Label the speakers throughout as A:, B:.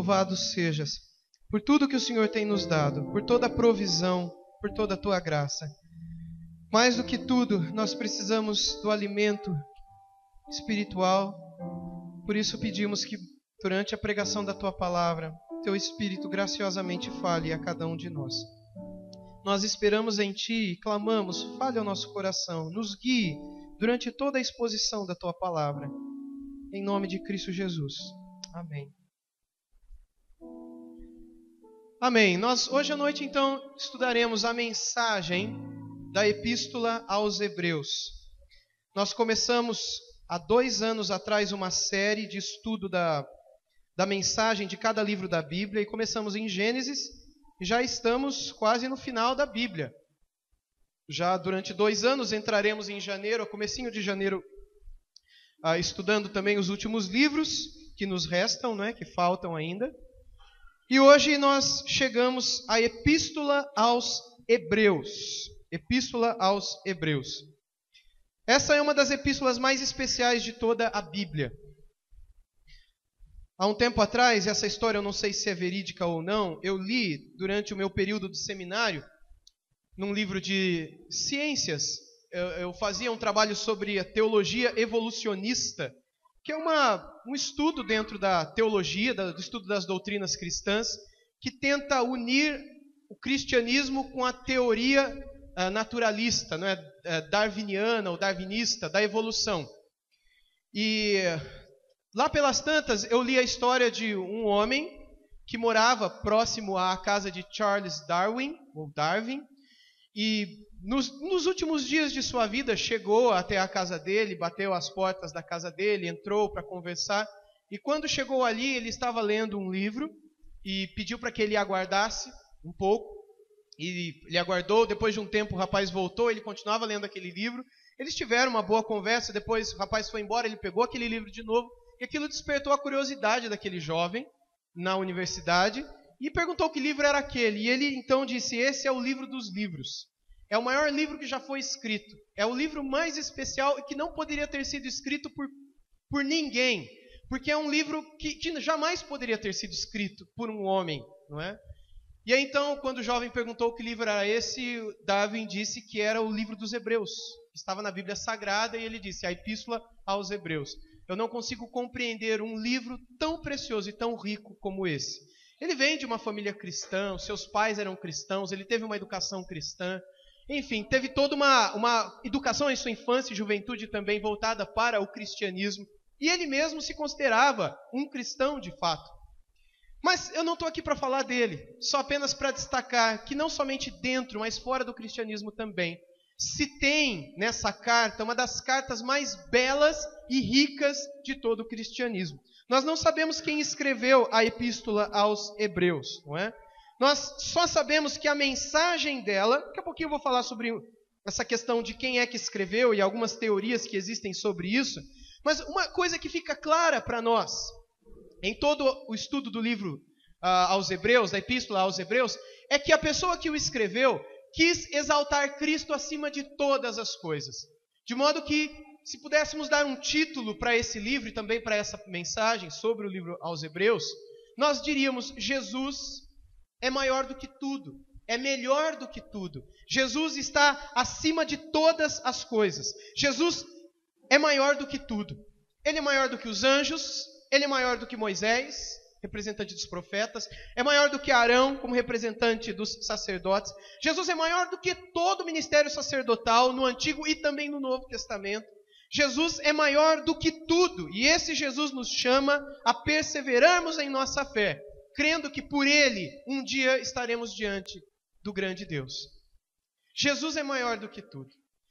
A: louvado sejas por tudo que o Senhor tem nos dado, por toda a provisão, por toda a tua graça. Mais do que tudo, nós precisamos do alimento espiritual. Por isso pedimos que durante a pregação da tua palavra, teu Espírito graciosamente fale a cada um de nós. Nós esperamos em ti e clamamos, fale ao nosso coração, nos guie durante toda a exposição da tua palavra. Em nome de Cristo Jesus. Amém. Amém. Nós hoje à noite então estudaremos a mensagem da Epístola aos Hebreus. Nós começamos há 2 anos atrás uma série de estudo da mensagem de cada livro da Bíblia e começamos em Gênesis e já estamos quase no final da Bíblia. Já durante 2 anos entraremos em janeiro, comecinho de janeiro, estudando também os últimos livros que nos restam, que faltam ainda. E hoje nós chegamos à Epístola aos Hebreus. Epístola aos Hebreus. Essa é uma das epístolas mais especiais de toda a Bíblia. Há um tempo atrás, essa história eu não sei se é verídica ou não, eu li durante o meu período de seminário, num livro de ciências, eu fazia um trabalho sobre a teologia evolucionista, que é um estudo dentro da teologia, do estudo das doutrinas cristãs, que tenta unir o cristianismo com a teoria naturalista, darwiniana ou darwinista da evolução. E lá pelas tantas eu li a história de um homem que morava próximo à casa de Charles Darwin, ou Darwin, e nos últimos dias de sua vida chegou até a casa dele, bateu as portas da casa dele, entrou para conversar, e quando chegou ali ele estava lendo um livro e pediu para que ele aguardasse um pouco, e ele aguardou. Depois de um tempo o rapaz voltou, ele continuava lendo aquele livro, eles tiveram uma boa conversa, depois o rapaz foi embora, ele pegou aquele livro de novo, e aquilo despertou a curiosidade daquele jovem na universidade, e perguntou que livro era aquele, e ele então disse: esse é o livro dos livros. É o maior livro que já foi escrito. É o livro mais especial e que não poderia ter sido escrito por ninguém. Porque é um livro que jamais poderia ter sido escrito por um homem, não é? E aí então, quando o jovem perguntou que livro era esse, Darwin disse que era o livro dos Hebreus. Estava na Bíblia Sagrada e ele disse: a Epístola aos Hebreus. Eu não consigo compreender um livro tão precioso e tão rico como esse. Ele vem de uma família cristã, os seus pais eram cristãos, ele teve uma educação cristã. Enfim, teve toda uma educação em sua infância e juventude também voltada para o cristianismo. E ele mesmo se considerava um cristão de fato. Mas eu não estou aqui para falar dele, só apenas para destacar que não somente dentro, mas fora do cristianismo também, se tem nessa carta uma das cartas mais belas e ricas de todo o cristianismo. Nós não sabemos quem escreveu a Epístola aos Hebreus, não é? Nós só sabemos que a mensagem dela, daqui a pouquinho eu vou falar sobre essa questão de quem é que escreveu e algumas teorias que existem sobre isso, mas uma coisa que fica clara para nós, em todo o estudo do livro aos Hebreus, da Epístola aos Hebreus, é que a pessoa que o escreveu quis exaltar Cristo acima de todas as coisas. De modo que, se pudéssemos dar um título para esse livro e também para essa mensagem sobre o livro aos Hebreus, nós diríamos: Jesus é maior do que tudo, é melhor do que tudo. Jesus está acima de todas as coisas. Jesus é maior do que tudo. Ele é maior do que os anjos, ele é maior do que Moisés, representante dos profetas, é maior do que Arão, como representante dos sacerdotes. Jesus é maior do que todo o ministério sacerdotal no Antigo e também no Novo Testamento. Jesus é maior do que tudo, e esse Jesus nos chama a perseverarmos em nossa fé, crendo que por Ele um dia estaremos diante do grande Deus. Jesus é maior do que tudo.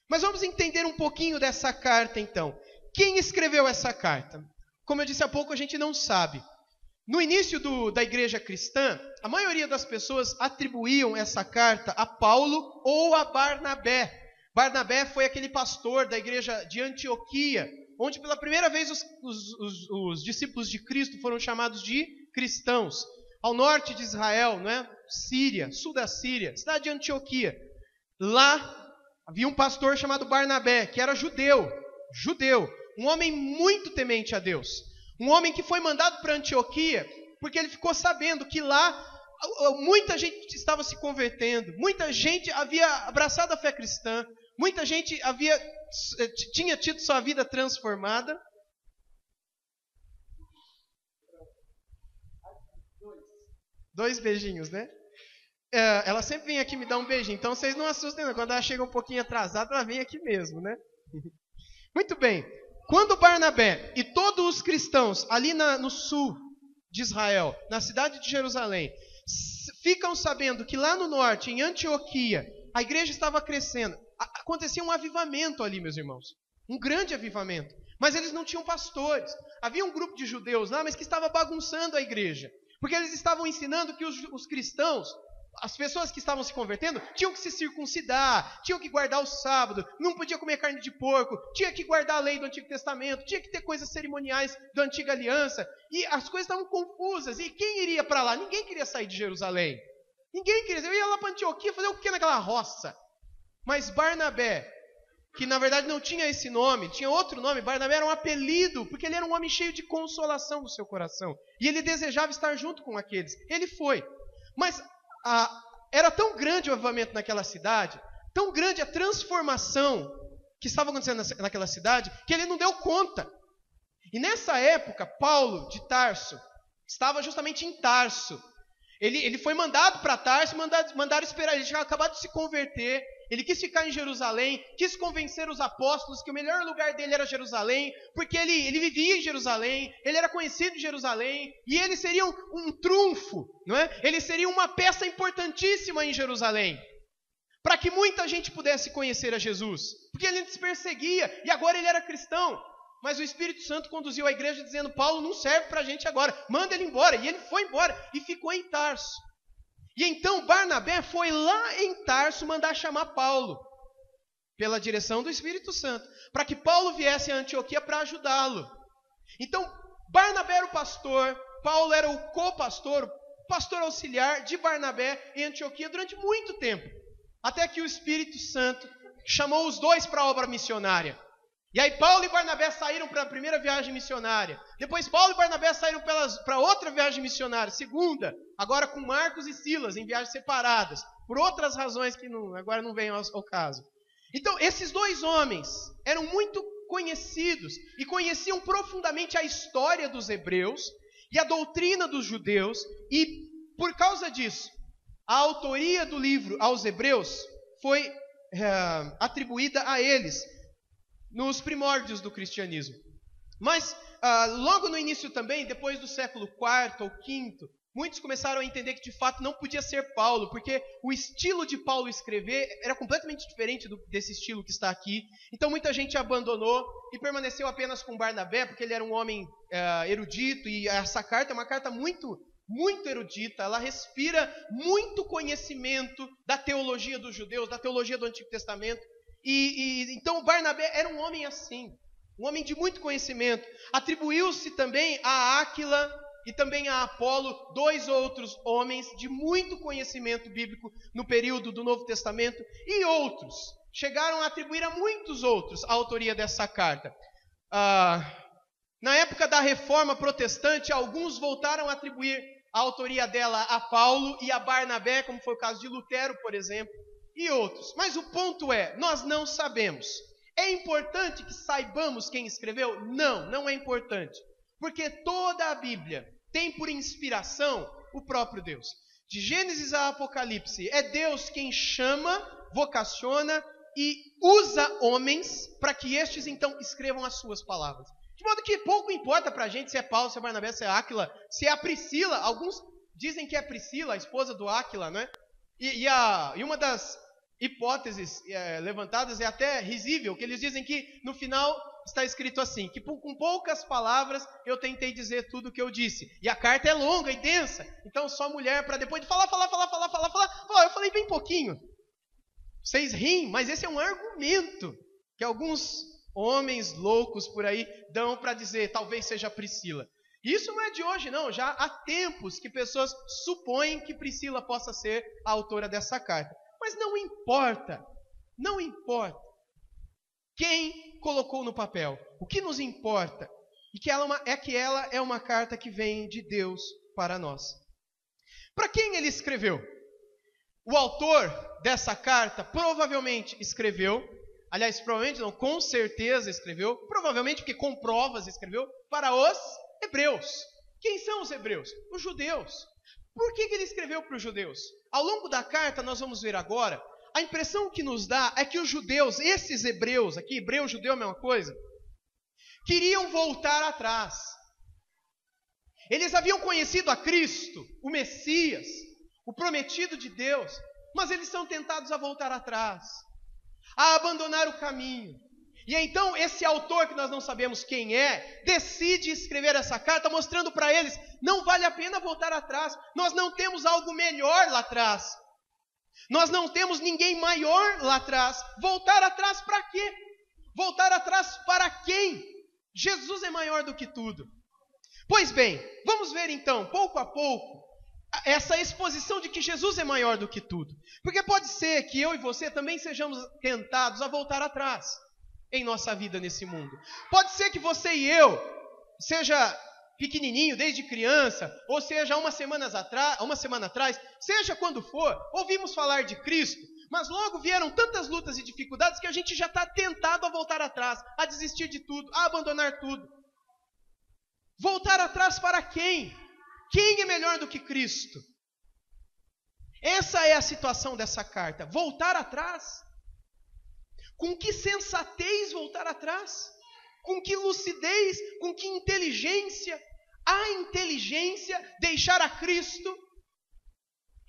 A: Mas vamos entender um pouquinho dessa carta então. Quem escreveu essa carta? Como eu disse há pouco, a gente não sabe. No início da igreja cristã, a maioria das pessoas atribuíam essa carta a Paulo ou a Barnabé. Barnabé foi aquele pastor da igreja de Antioquia, onde pela primeira vez os discípulos de Cristo foram chamados de cristãos. Ao norte de Israel, Síria, sul da Síria, cidade de Antioquia. Lá havia um pastor chamado Barnabé, que era judeu, um homem muito temente a Deus. Um homem que foi mandado para Antioquia porque ele ficou sabendo que lá muita gente estava se convertendo, muita gente havia abraçado a fé cristã, muita gente tinha tido sua vida transformada. Dois beijinhos, né? Ela sempre vem aqui me dar um beijinho, então vocês não assustem não. Quando ela chega um pouquinho atrasada, ela vem aqui mesmo, né? Muito bem. Quando Barnabé e todos os cristãos ali no sul de Israel, na cidade de Jerusalém, ficam sabendo que lá no norte, em Antioquia, a igreja estava crescendo, acontecia um avivamento ali, meus irmãos. Um grande avivamento. Mas eles não tinham pastores. Havia um grupo de judeus lá, mas que estava bagunçando a igreja. Porque eles estavam ensinando que os cristãos, as pessoas que estavam se convertendo, tinham que se circuncidar, tinham que guardar o sábado, não podia comer carne de porco, tinha que guardar a lei do Antigo Testamento, tinha que ter coisas cerimoniais da Antiga Aliança. E as coisas estavam confusas. E quem iria para lá? Ninguém queria sair de Jerusalém. Ninguém queria. Eu ia lá para Antioquia fazer o que naquela roça? Mas Barnabé, que na verdade não tinha esse nome, tinha outro nome. Barnabé era um apelido, porque ele era um homem cheio de consolação no seu coração. E ele desejava estar junto com aqueles. Ele foi. Mas era tão grande o avivamento naquela cidade, tão grande a transformação que estava acontecendo naquela cidade, que ele não deu conta. E nessa época, Paulo de Tarso estava justamente em Tarso. Ele foi mandado para Tarso, mandaram esperar. Ele tinha acabado de se converter. Ele quis ficar em Jerusalém, quis convencer os apóstolos que o melhor lugar dele era Jerusalém, porque ele vivia em Jerusalém, ele era conhecido em Jerusalém, e ele seria um trunfo, não é? Ele seria uma peça importantíssima em Jerusalém, para que muita gente pudesse conhecer a Jesus, porque ele se perseguia, e agora ele era cristão. Mas o Espírito Santo conduziu a igreja dizendo: Paulo não serve para a gente agora, manda ele embora. E ele foi embora e ficou em Tarso. E então Barnabé foi lá em Tarso mandar chamar Paulo, pela direção do Espírito Santo, para que Paulo viesse a Antioquia para ajudá-lo. Então Barnabé era o pastor, Paulo era o co-pastor, o pastor auxiliar de Barnabé em Antioquia durante muito tempo, até que o Espírito Santo chamou os dois para a obra missionária. E aí Paulo e Barnabé saíram para a primeira viagem missionária. Depois Paulo e Barnabé saíram para outra viagem missionária, segunda, agora com Marcos e Silas, em viagens separadas, por outras razões que agora não vêm ao caso. Então, esses dois homens eram muito conhecidos e conheciam profundamente a história dos hebreus e a doutrina dos judeus, e por causa disso, a autoria do livro aos hebreus foi atribuída a eles, nos primórdios do cristianismo. Mas logo no início também, depois do século IV ou V, muitos começaram a entender que de fato não podia ser Paulo, porque o estilo de Paulo escrever era completamente diferente desse estilo que está aqui. Então muita gente abandonou e permaneceu apenas com Barnabé, porque ele era um homem erudito, e essa carta é uma carta muito, muito erudita. Ela respira muito conhecimento da teologia dos judeus, da teologia do Antigo Testamento. Então Barnabé era um homem assim, um homem de muito conhecimento. Atribuiu-se também a Áquila e também a Apolo, dois outros homens de muito conhecimento bíblico no período do Novo Testamento, e outros chegaram a atribuir a muitos outros a autoria dessa carta. Na época da Reforma Protestante, alguns voltaram a atribuir a autoria dela a Paulo e a Barnabé, como foi o caso de Lutero, por exemplo, e outros. Mas o ponto é, nós não sabemos. É importante que saibamos quem escreveu? Não, não é importante. Porque toda a Bíblia tem por inspiração o próprio Deus. De Gênesis a Apocalipse, é Deus quem chama, vocaciona e usa homens para que estes então escrevam as suas palavras. De modo que pouco importa para a gente se é Paulo, se é Barnabé, se é Áquila, se é a Priscila. Alguns dizem que é Priscila, a esposa do Áquila, né? E uma das hipóteses levantadas é até risível, que eles dizem que no final está escrito assim, que com poucas palavras eu tentei dizer tudo o que eu disse. E a carta é longa e densa, então só mulher para depois de falar, eu falei bem pouquinho. Vocês riem, mas esse é um argumento que alguns homens loucos por aí dão para dizer, talvez seja Priscila. Isso não é de hoje não, já há tempos que pessoas supõem que Priscila possa ser a autora dessa carta. Mas não importa quem colocou no papel. O que nos importa é que ela é uma carta que vem de Deus para nós. Para quem ele escreveu? O autor dessa carta provavelmente escreveu, aliás, provavelmente não, com certeza escreveu, provavelmente porque com provas escreveu, para os hebreus. Quem são os hebreus? Os judeus. Por que ele escreveu para os judeus? Ao longo da carta, nós vamos ver agora, a impressão que nos dá é que os judeus, esses hebreus, aqui hebreu, judeu é a mesma coisa, queriam voltar atrás. Eles haviam conhecido a Cristo, o Messias, o prometido de Deus, mas eles são tentados a voltar atrás, a abandonar o caminho. E então esse autor, que nós não sabemos quem é, decide escrever essa carta mostrando para eles, não vale a pena voltar atrás, nós não temos algo melhor lá atrás, nós não temos ninguém maior lá atrás. Voltar atrás para quê? Voltar atrás para quem? Jesus é maior do que tudo. Pois bem, vamos ver então, pouco a pouco, essa exposição de que Jesus é maior do que tudo. Porque pode ser que eu e você também sejamos tentados a voltar atrás em nossa vida nesse mundo. Pode ser que você e eu, seja pequenininho, desde criança, ou seja, uma semana atrás, seja quando for, ouvimos falar de Cristo, mas logo vieram tantas lutas e dificuldades que a gente já está tentado a voltar atrás, a desistir de tudo, a abandonar tudo. Voltar atrás para quem? Quem é melhor do que Cristo? Essa é a situação dessa carta. Voltar atrás? Com que sensatez voltar atrás? Com que lucidez? Com que inteligência? A inteligência deixar a Cristo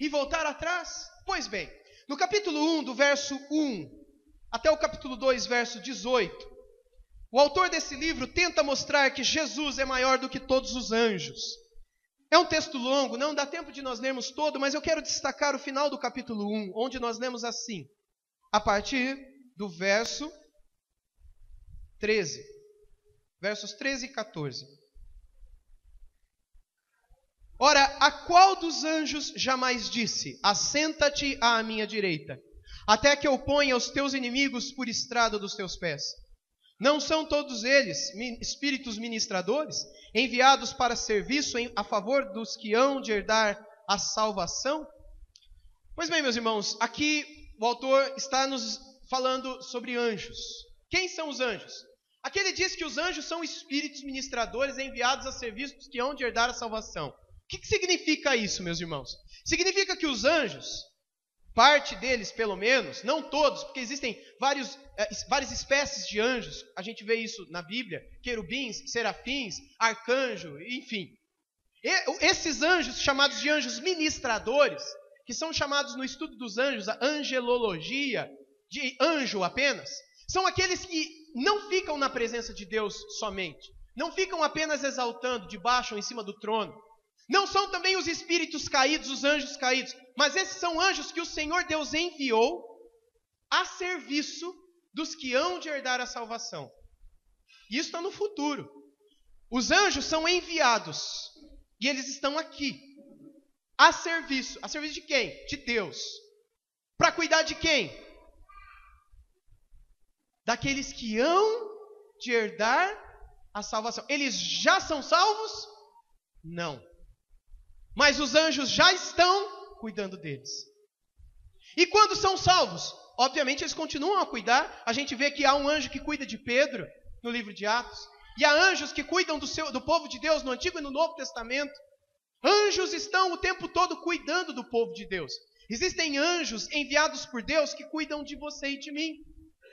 A: e voltar atrás? Pois bem, no capítulo 1, do verso 1 até o capítulo 2, verso 18, o autor desse livro tenta mostrar que Jesus é maior do que todos os anjos. É um texto longo, não dá tempo de nós lermos todo, mas eu quero destacar o final do capítulo 1, onde nós lemos assim, a partir do verso 13, versos 13 e 14. Ora, a qual dos anjos jamais disse, assenta-te à minha direita, até que eu ponha os teus inimigos por estrado dos teus pés? Não são todos eles espíritos ministradores, enviados para serviço a favor dos que hão de herdar a salvação? Pois bem, meus irmãos, aqui o autor está nos falando sobre anjos. Quem são os anjos? Aqui ele diz que os anjos são espíritos ministradores enviados a serviço dos que hão de herdar a salvação. O que significa isso, meus irmãos? Significa que os anjos, parte deles pelo menos, não todos, porque existem várias espécies de anjos, a gente vê isso na Bíblia, querubins, serafins, arcanjo, enfim. Esses anjos, chamados de anjos ministradores, que são chamados no estudo dos anjos, a angelologia, de anjo apenas, são aqueles que não ficam na presença de Deus somente, não ficam apenas exaltando debaixo ou em cima do trono, não são também os espíritos caídos, os anjos caídos, mas esses são anjos que o Senhor Deus enviou a serviço dos que hão de herdar a salvação. Isso está no futuro. Os anjos são enviados e eles estão aqui a serviço de quem? De Deus. Para cuidar de quem? Daqueles que hão de herdar a salvação. Eles já são salvos? Não. Mas os anjos já estão cuidando deles. E quando são salvos? Obviamente eles continuam a cuidar. A gente vê que há um anjo que cuida de Pedro no livro de Atos. E há anjos que cuidam do povo de Deus no Antigo e no Novo Testamento. Anjos estão o tempo todo cuidando do povo de Deus. Existem anjos enviados por Deus que cuidam de você e de mim.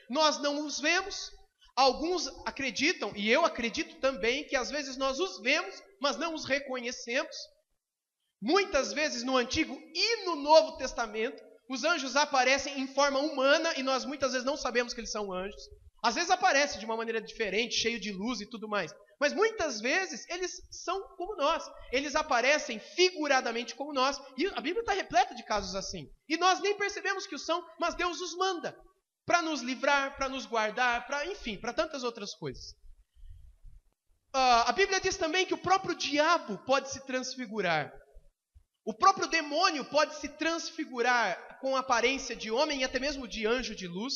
A: Nós não os vemos. Alguns acreditam, e eu acredito também, que às vezes nós os vemos, mas não os reconhecemos. Muitas vezes no Antigo e no Novo Testamento, os anjos aparecem em forma humana e nós muitas vezes não sabemos que eles são anjos. Às vezes aparecem de uma maneira diferente, cheio de luz e tudo mais. Mas muitas vezes eles são como nós. Eles aparecem figuradamente como nós. E a Bíblia está repleta de casos assim. E nós nem percebemos que o são, mas Deus os manda para nos livrar, para nos guardar, para tantas outras coisas. A Bíblia diz também que o próprio diabo pode se transfigurar. O próprio demônio pode se transfigurar com a aparência de homem e até mesmo de anjo de luz,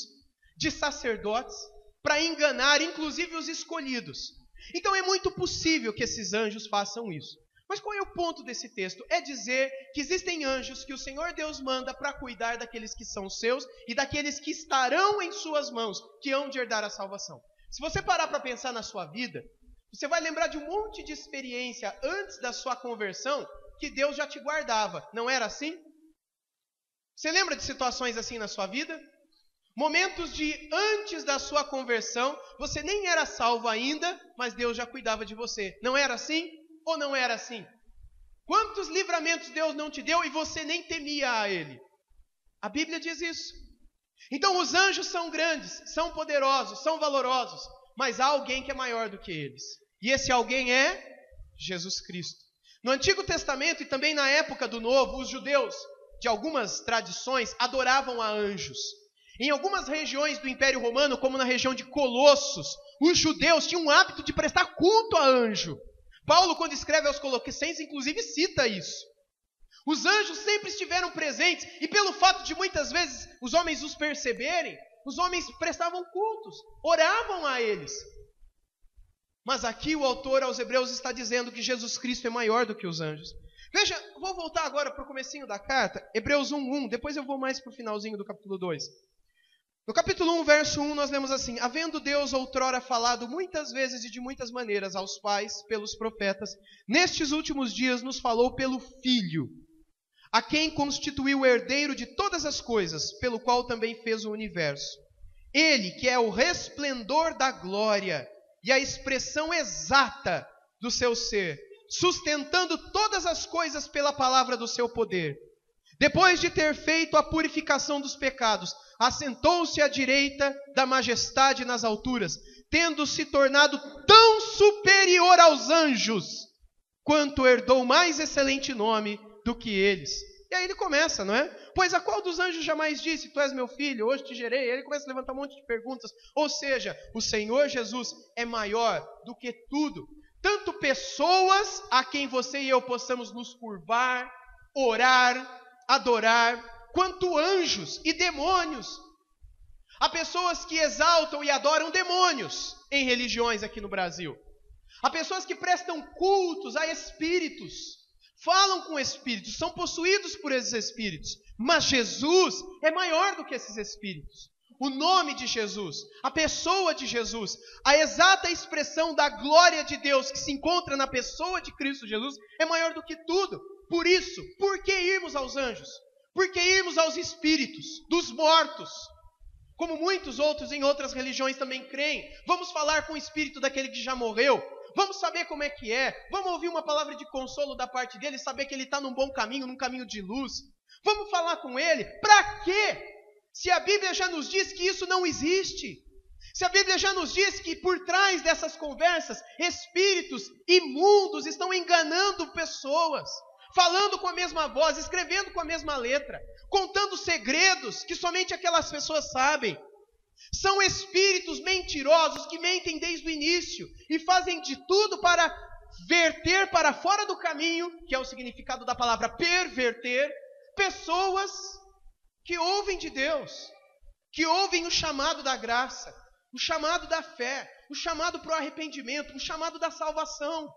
A: de sacerdotes, para enganar inclusive os escolhidos. Então é muito possível que esses anjos façam isso. Mas qual é o ponto desse texto? É dizer que existem anjos que o Senhor Deus manda para cuidar daqueles que são seus e daqueles que estarão em suas mãos, que hão de herdar a salvação. Se você parar para pensar na sua vida, você vai lembrar de um monte de experiência antes da sua conversão que Deus já te guardava. Não era assim? Você lembra de situações assim na sua vida? Momentos de antes da sua conversão, você nem era salvo ainda, mas Deus já cuidava de você. Não era assim? Ou não era assim? Quantos livramentos Deus não te deu e você nem temia a Ele? A Bíblia diz isso. Então os anjos são grandes, são poderosos, são valorosos, mas há alguém que é maior do que eles. E esse alguém é Jesus Cristo. No Antigo Testamento e também na época do Novo, os judeus, de algumas tradições, adoravam a anjos. Em algumas regiões do Império Romano, como na região de Colossos, os judeus tinham o hábito de prestar culto a anjo. Paulo, quando escreve aos Colossenses, inclusive cita isso. Os anjos sempre estiveram presentes, e pelo fato de muitas vezes os homens os perceberem, os homens prestavam cultos, oravam a eles. Mas aqui o autor aos Hebreus está dizendo que Jesus Cristo é maior do que os anjos. Veja, vou voltar agora para o comecinho da carta, Hebreus 1:1, depois eu vou mais para o finalzinho do capítulo 2. No capítulo 1, verso 1, nós lemos assim: havendo Deus outrora falado muitas vezes e de muitas maneiras aos pais, pelos profetas, nestes últimos dias nos falou pelo Filho, a quem constituiu o herdeiro de todas as coisas, pelo qual também fez o universo. Ele, que é o resplendor da glória e a expressão exata do seu ser, sustentando todas as coisas pela palavra do seu poder. Depois de ter feito a purificação dos pecados, assentou-se à direita da majestade nas alturas, tendo se tornado tão superior aos anjos, quanto herdou mais excelente nome do que eles. E aí ele começa, não é? Pois a qual dos anjos jamais disse, tu és meu filho, hoje te gerei? Ele começa a levantar um monte de perguntas. Ou seja, o Senhor Jesus é maior do que tudo. Tanto pessoas a quem você e eu possamos nos curvar, orar, adorar, quanto anjos e demônios. Há pessoas que exaltam e adoram demônios em religiões aqui no Brasil. Há pessoas que prestam cultos a espíritos, falam com espíritos, são possuídos por esses espíritos. Mas Jesus é maior do que esses espíritos. O nome de Jesus, a pessoa de Jesus, a exata expressão da glória de Deus que se encontra na pessoa de Cristo Jesus é maior do que tudo. Por isso, por que irmos aos anjos? Por que irmos aos espíritos dos mortos? Como muitos outros em outras religiões também creem. Vamos falar com o espírito daquele que já morreu. Vamos saber como é que é. Vamos ouvir uma palavra de consolo da parte dele, saber que ele está num bom caminho, num caminho de luz. Vamos falar com ele. Para quê? Se a Bíblia já nos diz que isso não existe. Se a Bíblia já nos diz que por trás dessas conversas, espíritos imundos estão enganando pessoas, falando com a mesma voz, escrevendo com a mesma letra, contando segredos que somente aquelas pessoas sabem. São espíritos mentirosos que mentem desde o início e fazem de tudo para verter para fora do caminho, que é o significado da palavra perverter, pessoas que ouvem de Deus, que ouvem o chamado da graça, o chamado da fé, o chamado para o arrependimento, o chamado da salvação.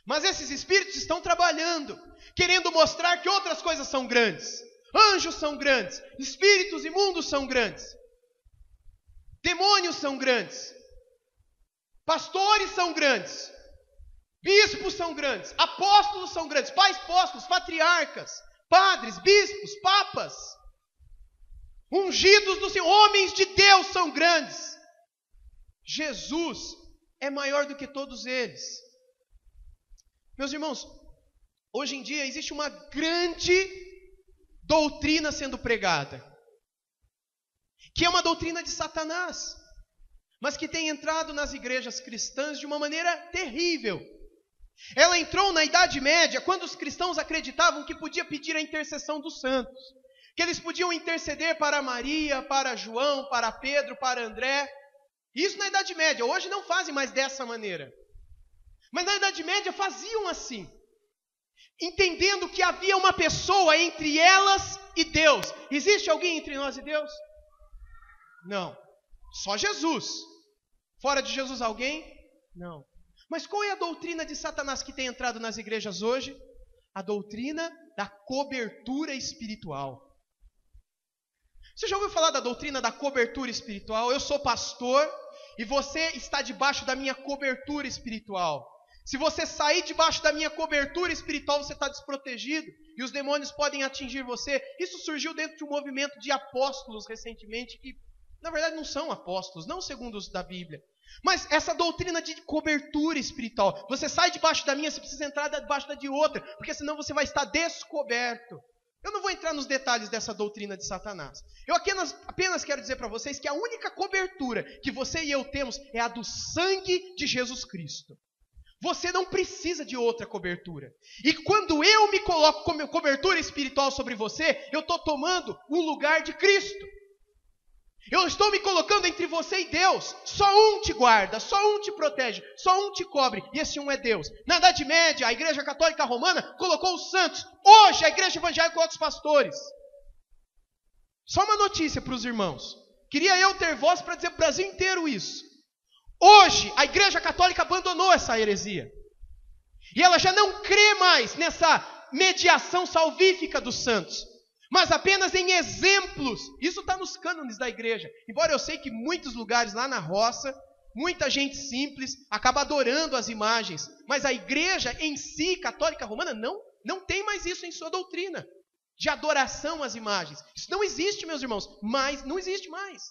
A: Mas esses espíritos estão trabalhando, querendo mostrar que outras coisas são grandes. Anjos são grandes, espíritos imundos são grandes, demônios são grandes, pastores são grandes, bispos são grandes, apóstolos são grandes, pais apóstolos, patriarcas, padres, bispos, papas, ungidos do Senhor, homens de Deus são grandes. Jesus é maior do que todos eles. Meus irmãos, hoje em dia existe uma grande doutrina sendo pregada, que é uma doutrina de Satanás, mas que tem entrado nas igrejas cristãs de uma maneira terrível. Ela entrou na Idade Média, quando os cristãos acreditavam que podia pedir a intercessão dos santos, que eles podiam interceder para Maria, para João, para Pedro, para André. Isso na Idade Média. Hoje não fazem mais dessa maneira. Mas na Idade Média faziam assim, entendendo que havia uma pessoa entre elas e Deus. Existe alguém entre nós e Deus? Não. Só Jesus. Fora de Jesus alguém? Não. Mas qual é a doutrina de Satanás que tem entrado nas igrejas hoje? A doutrina da cobertura espiritual. Você já ouviu falar da doutrina da cobertura espiritual? Eu sou pastor e você está debaixo da minha cobertura espiritual. Se você sair debaixo da minha cobertura espiritual, você está desprotegido e os demônios podem atingir você. Isso surgiu dentro de um movimento de apóstolos recentemente, que na verdade não são apóstolos, não segundo os da Bíblia. Mas essa doutrina de cobertura espiritual, você sai debaixo da minha, você precisa entrar debaixo da de outra, porque senão você vai estar descoberto. Eu não vou entrar nos detalhes dessa doutrina de Satanás. Eu apenas quero dizer para vocês que a única cobertura que você e eu temos é a do sangue de Jesus Cristo. Você não precisa de outra cobertura. E quando eu me coloco como cobertura espiritual sobre você, eu estou tomando o lugar de Cristo. Eu estou me colocando entre você e Deus. Só um te guarda, só um te protege, só um te cobre. E esse um é Deus. Na Idade Média, a Igreja Católica Romana colocou os santos. Hoje, a Igreja Evangélica coloca os pastores. Só uma notícia para os irmãos. Queria eu ter voz para dizer para o Brasil inteiro isso. Hoje, a Igreja Católica abandonou essa heresia. E ela já não crê mais nessa mediação salvífica dos santos, mas apenas em exemplos. Isso está nos cânones da igreja. Embora eu sei que muitos lugares lá na roça, muita gente simples acaba adorando as imagens, mas a igreja em si, católica romana, não tem mais isso em sua doutrina, de adoração às imagens. Isso não existe, meus irmãos, mas não existe mais.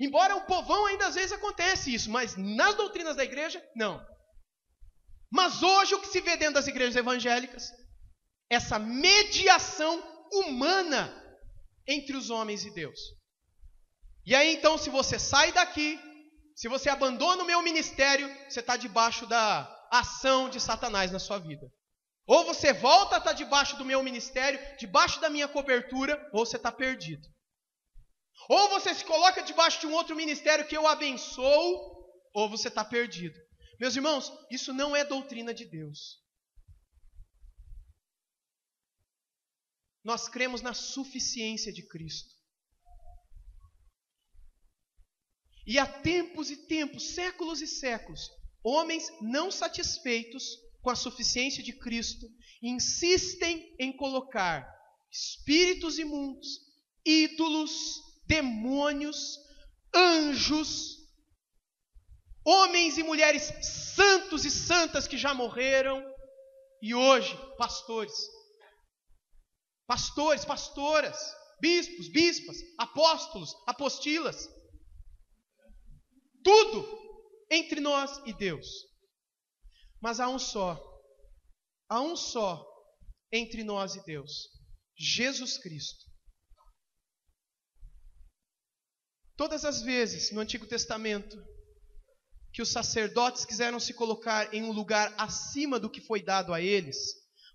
A: Embora o povão ainda às vezes acontece isso, mas nas doutrinas da igreja, não. Mas hoje o que se vê dentro das igrejas evangélicas, essa mediação humana entre os homens e Deus. E aí então, se você sai daqui, se você abandona o meu ministério, você está debaixo da ação de Satanás na sua vida. Ou você volta a estar debaixo do meu ministério, debaixo da minha cobertura, ou você está perdido. Ou você se coloca debaixo de um outro ministério que eu abençoo, ou você está perdido. Meus irmãos, isso não é doutrina de Deus. Nós cremos na suficiência de Cristo. E há tempos e tempos, séculos e séculos, homens não satisfeitos com a suficiência de Cristo insistem em colocar espíritos imundos, ídolos, demônios, anjos, homens e mulheres santos e santas que já morreram, e hoje, pastores, pastoras, bispos, bispas, apóstolos, apostilas, tudo entre nós e Deus. Mas há um só entre nós e Deus, Jesus Cristo. Todas as vezes no Antigo Testamento que os sacerdotes quiseram se colocar em um lugar acima do que foi dado a eles,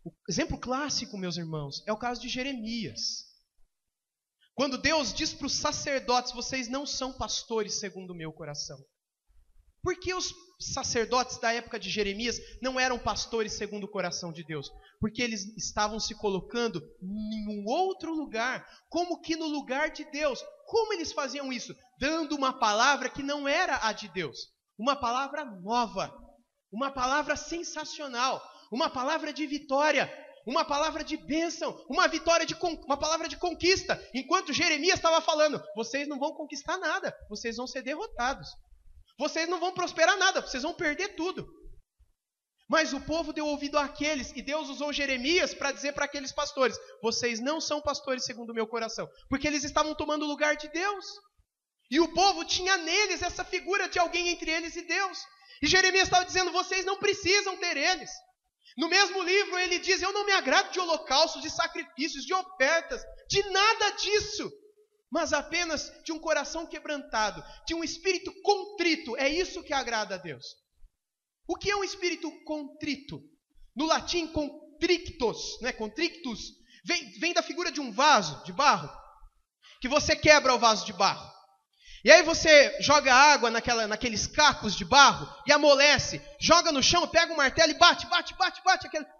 A: o exemplo clássico, meus irmãos, é o caso de Jeremias. Quando Deus diz para os sacerdotes, vocês não são pastores segundo o meu coração. Por que os sacerdotes da época de Jeremias não eram pastores segundo o coração de Deus? Porque eles estavam se colocando em um outro lugar, como que no lugar de Deus. Como eles faziam isso? Dando uma palavra que não era a de Deus. Uma palavra nova, uma palavra sensacional, uma palavra de vitória, uma palavra de bênção, uma palavra de conquista. Enquanto Jeremias estava falando, vocês não vão conquistar nada, vocês vão ser derrotados. Vocês não vão prosperar nada, vocês vão perder tudo. Mas o povo deu ouvido àqueles, e Deus usou Jeremias para dizer para aqueles pastores, vocês não são pastores segundo o meu coração, porque eles estavam tomando o lugar de Deus. E o povo tinha neles essa figura de alguém entre eles e Deus. E Jeremias estava dizendo, vocês não precisam ter eles. No mesmo livro ele diz, eu não me agrado de holocaustos, de sacrifícios, de ofertas, de nada disso. Mas apenas de um coração quebrantado, de um espírito contrito. É isso que agrada a Deus. O que é um espírito contrito? No latim, contrictus, né? Contrictus, vem da figura de um vaso de barro, que você quebra o vaso de barro. E aí você joga água naqueles cacos de barro e amolece, joga no chão, pega um martelo e bate,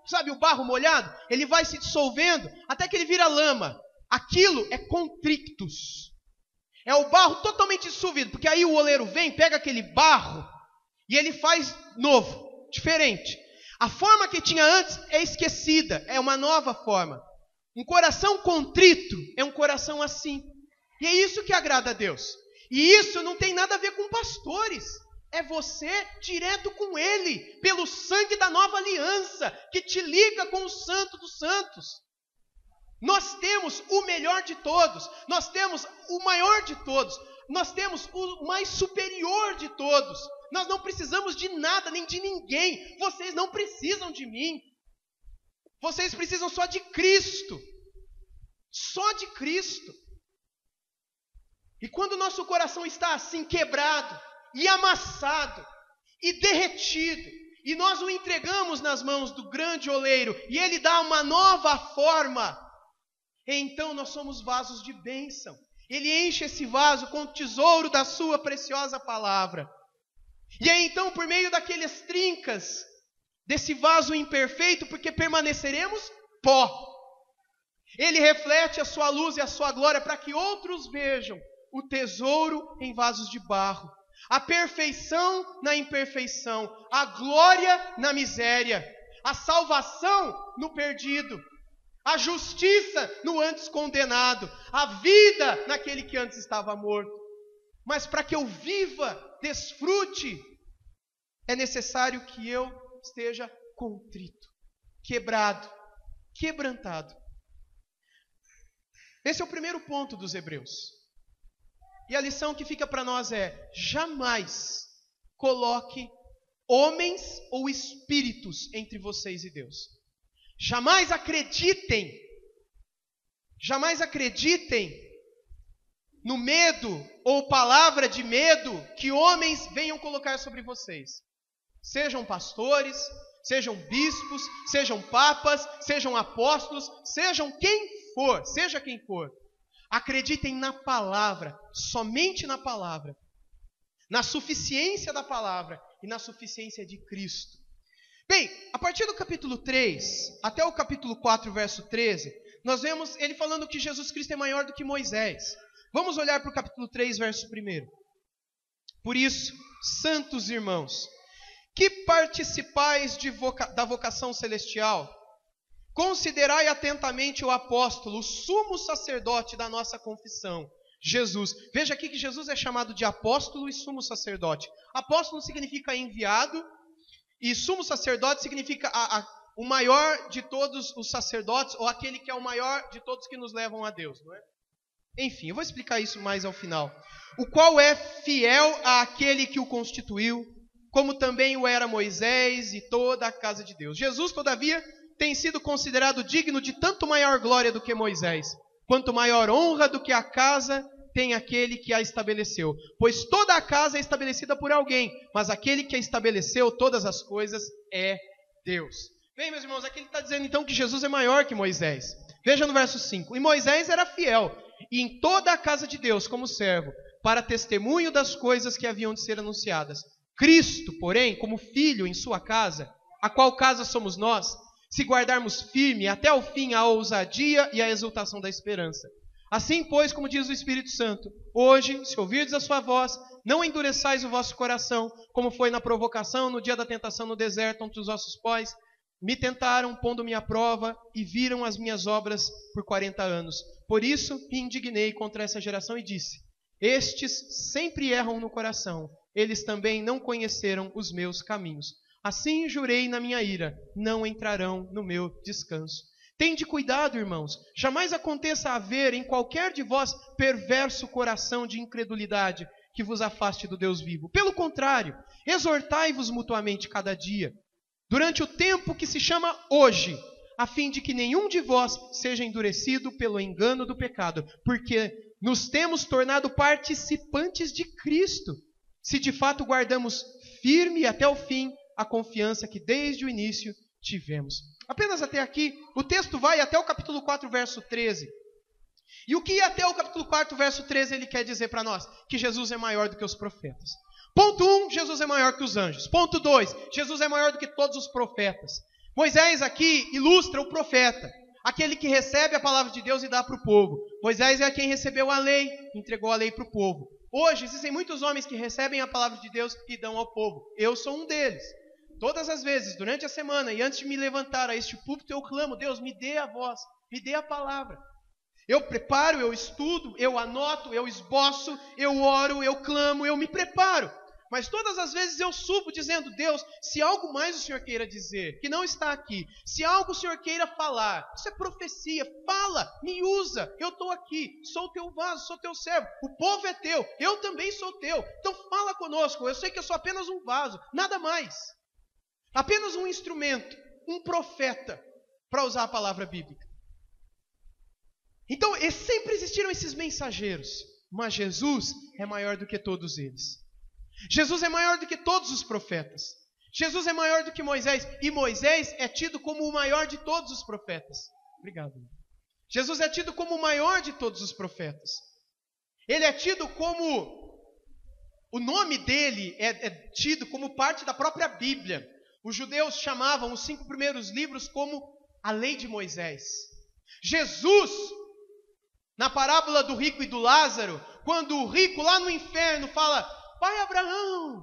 A: sabe o barro molhado? Ele vai se dissolvendo até que ele vira lama. Aquilo é contrictus. É o barro totalmente dissolvido, porque aí o oleiro vem, pega aquele barro e ele faz novo, diferente. A forma que tinha antes é esquecida, é uma nova forma. Um coração contrito é um coração assim. E é isso que agrada a Deus. E isso não tem nada a ver com pastores. É você direto com Ele, pelo sangue da nova aliança, que te liga com o Santo dos Santos. Nós temos o melhor de todos, nós temos o maior de todos, nós temos o mais superior de todos. Nós não precisamos de nada, nem de ninguém. Vocês não precisam de mim. Vocês precisam só de Cristo. Só de Cristo. E quando o nosso coração está assim quebrado, e amassado, e derretido, e nós o entregamos nas mãos do grande oleiro, e ele dá uma nova forma, então nós somos vasos de bênção. Ele enche esse vaso com o tesouro da sua preciosa palavra. E aí então, por meio daqueles trincas, desse vaso imperfeito, porque permaneceremos pó, ele reflete a sua luz e a sua glória para que outros vejam o tesouro em vasos de barro, a perfeição na imperfeição, a glória na miséria, a salvação no perdido, a justiça no antes condenado, a vida naquele que antes estava morto. Mas para que eu viva, desfrute, é necessário que eu esteja contrito, quebrado, quebrantado. Esse é o primeiro ponto dos Hebreus. E a lição que fica para nós é: jamais coloque homens ou espíritos entre vocês e Deus. Jamais acreditem no medo ou palavra de medo que homens venham colocar sobre vocês. Sejam pastores, sejam bispos, sejam papas, sejam apóstolos, sejam quem for, seja quem for. Acreditem na palavra, somente na palavra, na suficiência da palavra e na suficiência de Cristo. Bem, a partir do capítulo 3 até o capítulo 4, verso 13, nós vemos ele falando que Jesus Cristo é maior do que Moisés. Vamos olhar para o capítulo 3, verso 1. Por isso, santos irmãos, que participais da vocação celestial, considerai atentamente o apóstolo, o sumo sacerdote da nossa confissão, Jesus. Veja aqui que Jesus é chamado de apóstolo e sumo sacerdote. Apóstolo significa enviado, e sumo sacerdote significa o maior de todos os sacerdotes, ou aquele que é o maior de todos que nos levam a Deus, não é? Enfim, eu vou explicar isso mais ao final. O qual é fiel àquele que o constituiu, como também o era Moisés e toda a casa de Deus. Jesus, todavia, tem sido considerado digno de tanto maior glória do que Moisés, quanto maior honra do que a casa tem aquele que a estabeleceu. Pois toda a casa é estabelecida por alguém, mas aquele que a estabeleceu todas as coisas é Deus. Bem, meus irmãos, aqui ele está dizendo então que Jesus é maior que Moisés. Veja no verso 5. E Moisés era fiel, e em toda a casa de Deus como servo, para testemunho das coisas que haviam de ser anunciadas. Cristo, porém, como filho em sua casa, a qual casa somos nós, se guardarmos firme até o fim a ousadia e a exultação da esperança. Assim, pois, como diz o Espírito Santo, hoje, se ouvirdes a sua voz, não endureçais o vosso coração, como foi na provocação, no dia da tentação no deserto, onde os vossos pais me tentaram, pondo-me à prova, e viram as minhas obras por 40 anos. Por isso me indignei contra essa geração e disse: estes sempre erram no coração, eles também não conheceram os meus caminhos. Assim jurei na minha ira, não entrarão no meu descanso. Tende cuidado, irmãos, jamais aconteça haver em qualquer de vós perverso coração de incredulidade que vos afaste do Deus vivo. Pelo contrário, exortai-vos mutuamente cada dia, durante o tempo que se chama hoje, a fim de que nenhum de vós seja endurecido pelo engano do pecado, porque nos temos tornado participantes de Cristo, se de fato guardamos firme até o fim a confiança que desde o início tivemos. Apenas até aqui, o texto vai até o capítulo 4, verso 13. E o que até o capítulo 4, verso 13 ele quer dizer para nós? Que Jesus é maior do que os profetas. Ponto 1, Jesus é maior que os anjos. Ponto 2, Jesus é maior do que todos os profetas. Moisés aqui ilustra o profeta, aquele que recebe a palavra de Deus e dá para o povo. Moisés é quem recebeu a lei, entregou a lei para o povo. Hoje existem muitos homens que recebem a palavra de Deus e dão ao povo. Eu sou um deles. todas as vezes, durante a semana, e antes de me levantar a este púlpito, eu clamo: Deus, me dê a voz, me dê a palavra. Eu preparo, eu estudo, eu anoto, eu esboço, eu oro, eu clamo, eu me preparo. Mas todas as vezes eu subo dizendo: Deus, se algo mais o Senhor queira dizer, que não está aqui, se algo o Senhor queira falar, isso é profecia, fala, me usa, eu estou aqui, sou teu vaso, sou teu servo, o povo é teu, eu também sou teu, então fala conosco, eu sei que eu sou apenas um vaso, nada mais, apenas um instrumento, um profeta, para usar a palavra bíblica. Então, sempre existiram esses mensageiros, mas Jesus é maior do que todos eles. Jesus é maior do que todos os profetas. Jesus é maior do que Moisés, e Moisés é tido como o maior de todos os profetas. Obrigado. Jesus é tido como o maior de todos os profetas. Ele é tido como... O nome dele é tido como parte da própria Bíblia. Os judeus chamavam os 5 primeiros livros como a lei de Moisés. Jesus... Na parábola do rico e do Lázaro, quando o rico lá no inferno fala: Pai Abraão,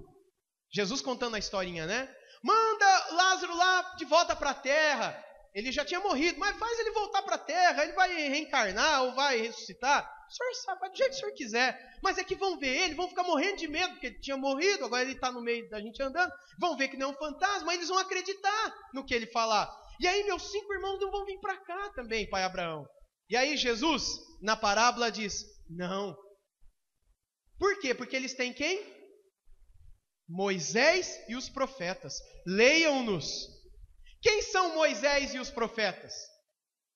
A: Jesus contando a historinha, né? Manda Lázaro lá de volta para a terra. Ele já tinha morrido, mas faz ele voltar para a terra, ele vai reencarnar ou vai ressuscitar. O senhor sabe, do jeito que o senhor quiser. Mas é que vão ver ele, vão ficar morrendo de medo, porque ele tinha morrido, agora ele está no meio da gente andando. Vão ver que não é um fantasma, eles vão acreditar no que ele falar. E aí meus 5 irmãos não vão vir para cá também, Pai Abraão. E aí Jesus, na parábola, diz: não. Por quê? Porque eles têm quem? Moisés e os profetas. Leiam-nos. Quem são Moisés e os profetas?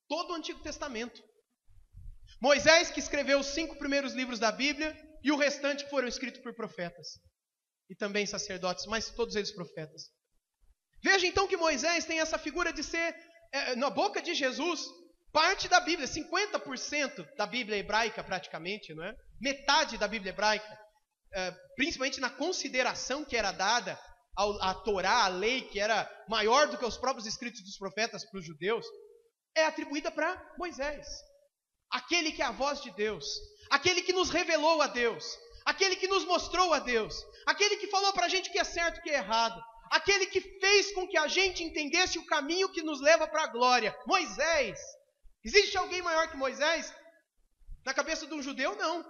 A: Todo o Antigo Testamento. Moisés, que escreveu os 5 primeiros livros da Bíblia, e o restante que foram escritos por profetas. E também sacerdotes, mas todos eles profetas. Veja então que Moisés tem essa figura de ser, na boca de Jesus, parte da Bíblia, 50% da Bíblia hebraica praticamente, não é? Metade da Bíblia hebraica, principalmente na consideração que era dada à Torá, à lei, que era maior do que os próprios escritos dos profetas para os judeus, é atribuída para Moisés. Aquele que é a voz de Deus, aquele que nos revelou a Deus, aquele que nos mostrou a Deus, aquele que falou para a gente o que é certo e o que é errado, aquele que fez com que a gente entendesse o caminho que nos leva para a glória. Moisés. Existe alguém maior que Moisés? Na cabeça de um judeu, não.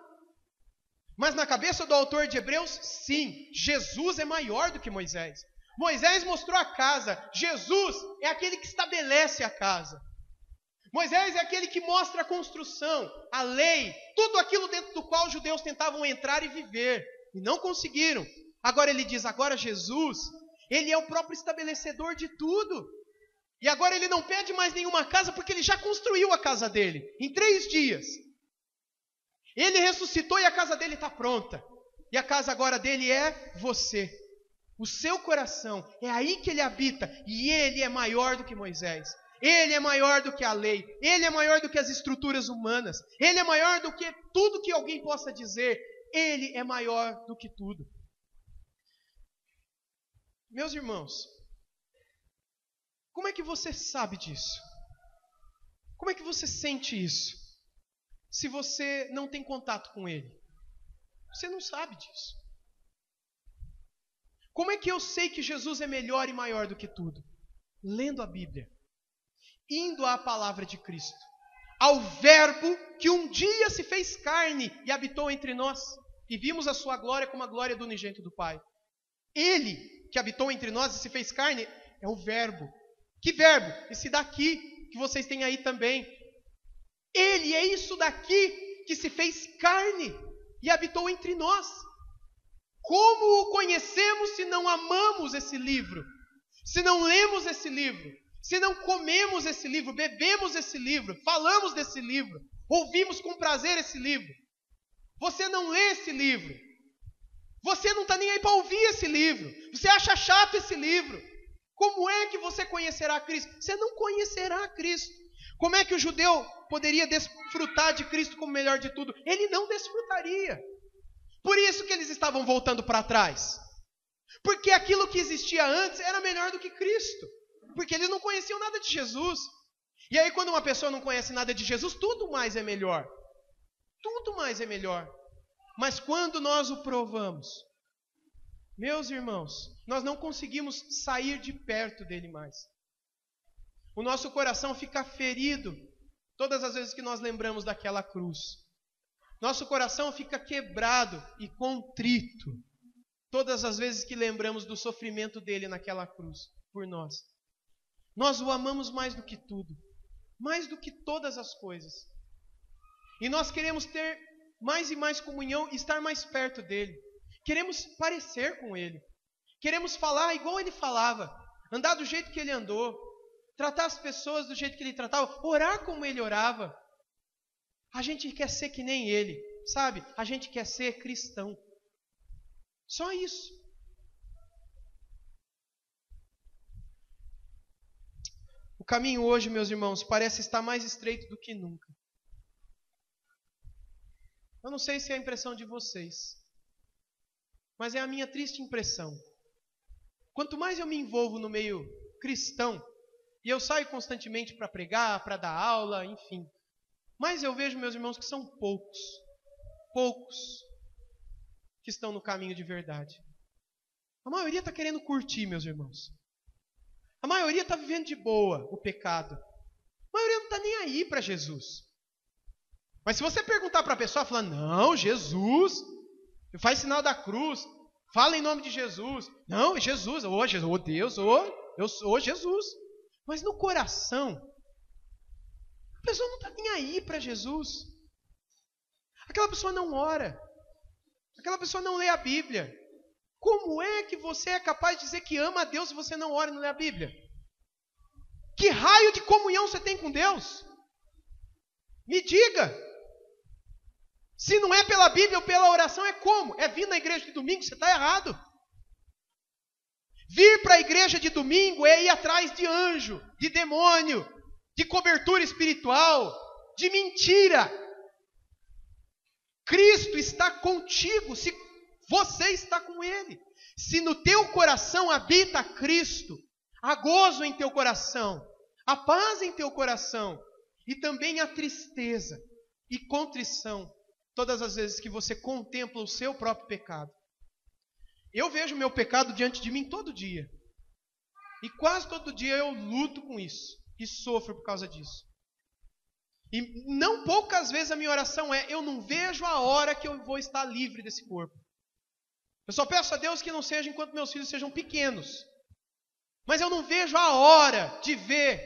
A: Mas na cabeça do autor de Hebreus, sim. Jesus é maior do que Moisés. Moisés mostrou a casa. Jesus é aquele que estabelece a casa. Moisés é aquele que mostra a construção, a lei, tudo aquilo dentro do qual os judeus tentavam entrar e viver. E não conseguiram. Agora ele diz, agora Jesus, ele é o próprio estabelecedor de tudo. E agora ele não pede mais nenhuma casa, porque ele já construiu a casa dele, em 3 dias. Ele ressuscitou e a casa dele está pronta. E a casa agora dele é você. O seu coração, é aí que ele habita. E ele é maior do que Moisés. Ele é maior do que a lei. Ele é maior do que as estruturas humanas. Ele é maior do que tudo que alguém possa dizer. Ele é maior do que tudo. Meus irmãos, como é que você sabe disso? Como é que você sente isso? Se você não tem contato com Ele. Você não sabe disso. Como é que eu sei que Jesus é melhor e maior do que tudo? Lendo a Bíblia. Indo à palavra de Cristo. Ao Verbo que um dia se fez carne e habitou entre nós. E vimos a sua glória como a glória do unigênito do Pai. Ele que habitou entre nós e se fez carne é o Verbo. Que verbo? Esse daqui que vocês têm aí também. Ele é isso daqui que se fez carne e habitou entre nós. Como o conhecemos se não amamos esse livro? Se não lemos esse livro? Se não comemos esse livro, bebemos esse livro, falamos desse livro, ouvimos com prazer esse livro? Você não lê esse livro. Você não está nem aí para ouvir esse livro. Você acha chato esse livro. Como é que você conhecerá Cristo? Você não conhecerá Cristo. Como é que o judeu poderia desfrutar de Cristo como melhor de tudo? Ele não desfrutaria. Por isso que eles estavam voltando para trás. Porque aquilo que existia antes era melhor do que Cristo. Porque eles não conheciam nada de Jesus. E aí quando uma pessoa não conhece nada de Jesus, tudo mais é melhor. Tudo mais é melhor. Mas quando nós o provamos, Meus irmãos, nós não conseguimos sair de perto dele mais. O nosso coração fica ferido todas as vezes que nós lembramos daquela cruz. Nosso coração fica quebrado e contrito todas as vezes que lembramos do sofrimento dele naquela cruz por nós. Nós o amamos mais do que tudo, mais do que todas as coisas. E nós queremos ter mais e mais comunhão e estar mais perto dele. Queremos parecer com ele. Queremos falar igual ele falava, andar do jeito que ele andou, tratar as pessoas do jeito que ele tratava, orar como ele orava. A gente quer ser que nem ele, sabe? A gente quer ser cristão. Só isso. O caminho hoje, meus irmãos, parece estar mais estreito do que nunca. Eu não sei se é a impressão de vocês, mas é a minha triste impressão. Quanto mais eu me envolvo no meio cristão, e eu saio constantemente para pregar, para dar aula, enfim, mas eu vejo, meus irmãos, que são poucos que estão no caminho de verdade. A maioria está querendo curtir, meus irmãos. A maioria está vivendo de boa o pecado. A maioria não está nem aí para Jesus. Mas se você perguntar para a pessoa, fala, não, Jesus, faz sinal da cruz, fala em nome de Jesus. Não, Jesus, oh Deus, eu sou Jesus. Mas no coração, a pessoa não está nem aí para Jesus. Aquela pessoa não ora. Aquela pessoa não lê a Bíblia. Como é que você é capaz de dizer que ama a Deus se você não ora e não lê a Bíblia? Que raio de comunhão você tem com Deus? Me diga. Se não é pela Bíblia ou pela oração, é como? É vir na igreja de domingo? Você está errado. Vir para a igreja de domingo é ir atrás de anjo, de demônio, de cobertura espiritual, de mentira. Cristo está contigo se você está com Ele. Se no teu coração habita Cristo, há gozo em teu coração, há paz em teu coração e também há tristeza e contrição todas as vezes que você contempla o seu próprio pecado. Eu vejo o meu pecado diante de mim todo dia. E quase todo dia eu luto com isso e sofro por causa disso. E não poucas vezes a minha oração é, eu não vejo a hora que eu vou estar livre desse corpo. Eu só peço a Deus que não seja enquanto meus filhos sejam pequenos. Mas eu não vejo a hora de ver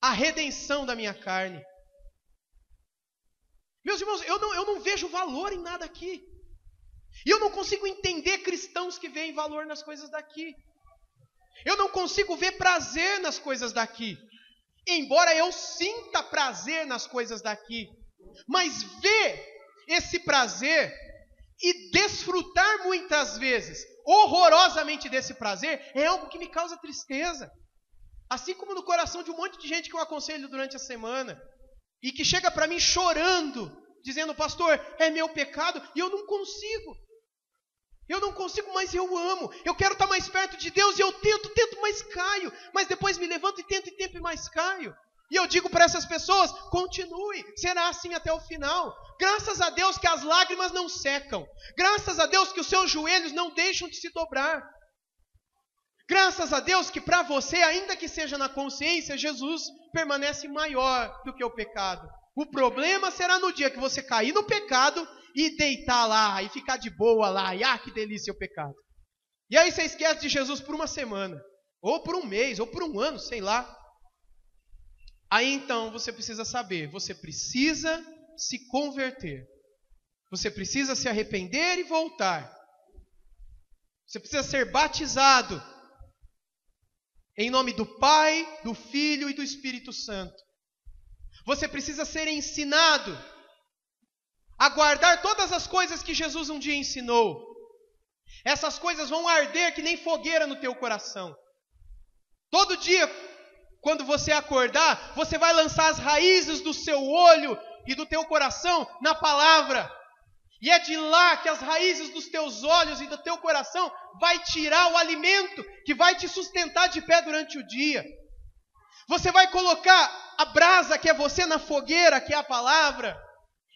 A: a redenção da minha carne. Meus irmãos, eu não vejo valor em nada aqui. E eu não consigo entender cristãos que veem valor nas coisas daqui. Eu não consigo ver prazer nas coisas daqui. Embora eu sinta prazer nas coisas daqui. Mas ver esse prazer e desfrutar muitas vezes horrorosamente desse prazer é algo que me causa tristeza. Assim como no coração de um monte de gente que eu aconselho durante a semana. E que chega para mim chorando, dizendo, pastor, é meu pecado, e eu não consigo. Eu não consigo, mas eu amo. Eu quero estar mais perto de Deus, e eu tento, mas caio. Mas depois me levanto e tento, e mais caio. E eu digo para essas pessoas, continue, será assim até o final. Graças a Deus que as lágrimas não secam. Graças a Deus que os seus joelhos não deixam de se dobrar. Graças a Deus que para você, ainda que seja na consciência, Jesus permanece maior do que o pecado. O problema será no dia que você cair no pecado e deitar lá, e ficar de boa lá, e que delícia o pecado. E aí você esquece de Jesus por uma semana, ou por um mês, ou por um ano, sei lá. Aí então você precisa saber, você precisa se converter. Você precisa se arrepender e voltar. Você precisa ser batizado. Em nome do Pai, do Filho e do Espírito Santo. Você precisa ser ensinado a guardar todas as coisas que Jesus um dia ensinou. Essas coisas vão arder que nem fogueira no teu coração. Todo dia, quando você acordar, você vai lançar as raízes do seu olho e do teu coração na palavra. E é de lá que as raízes dos teus olhos e do teu coração vai tirar o alimento que vai te sustentar de pé durante o dia. Você vai colocar a brasa que é você na fogueira, que é a palavra,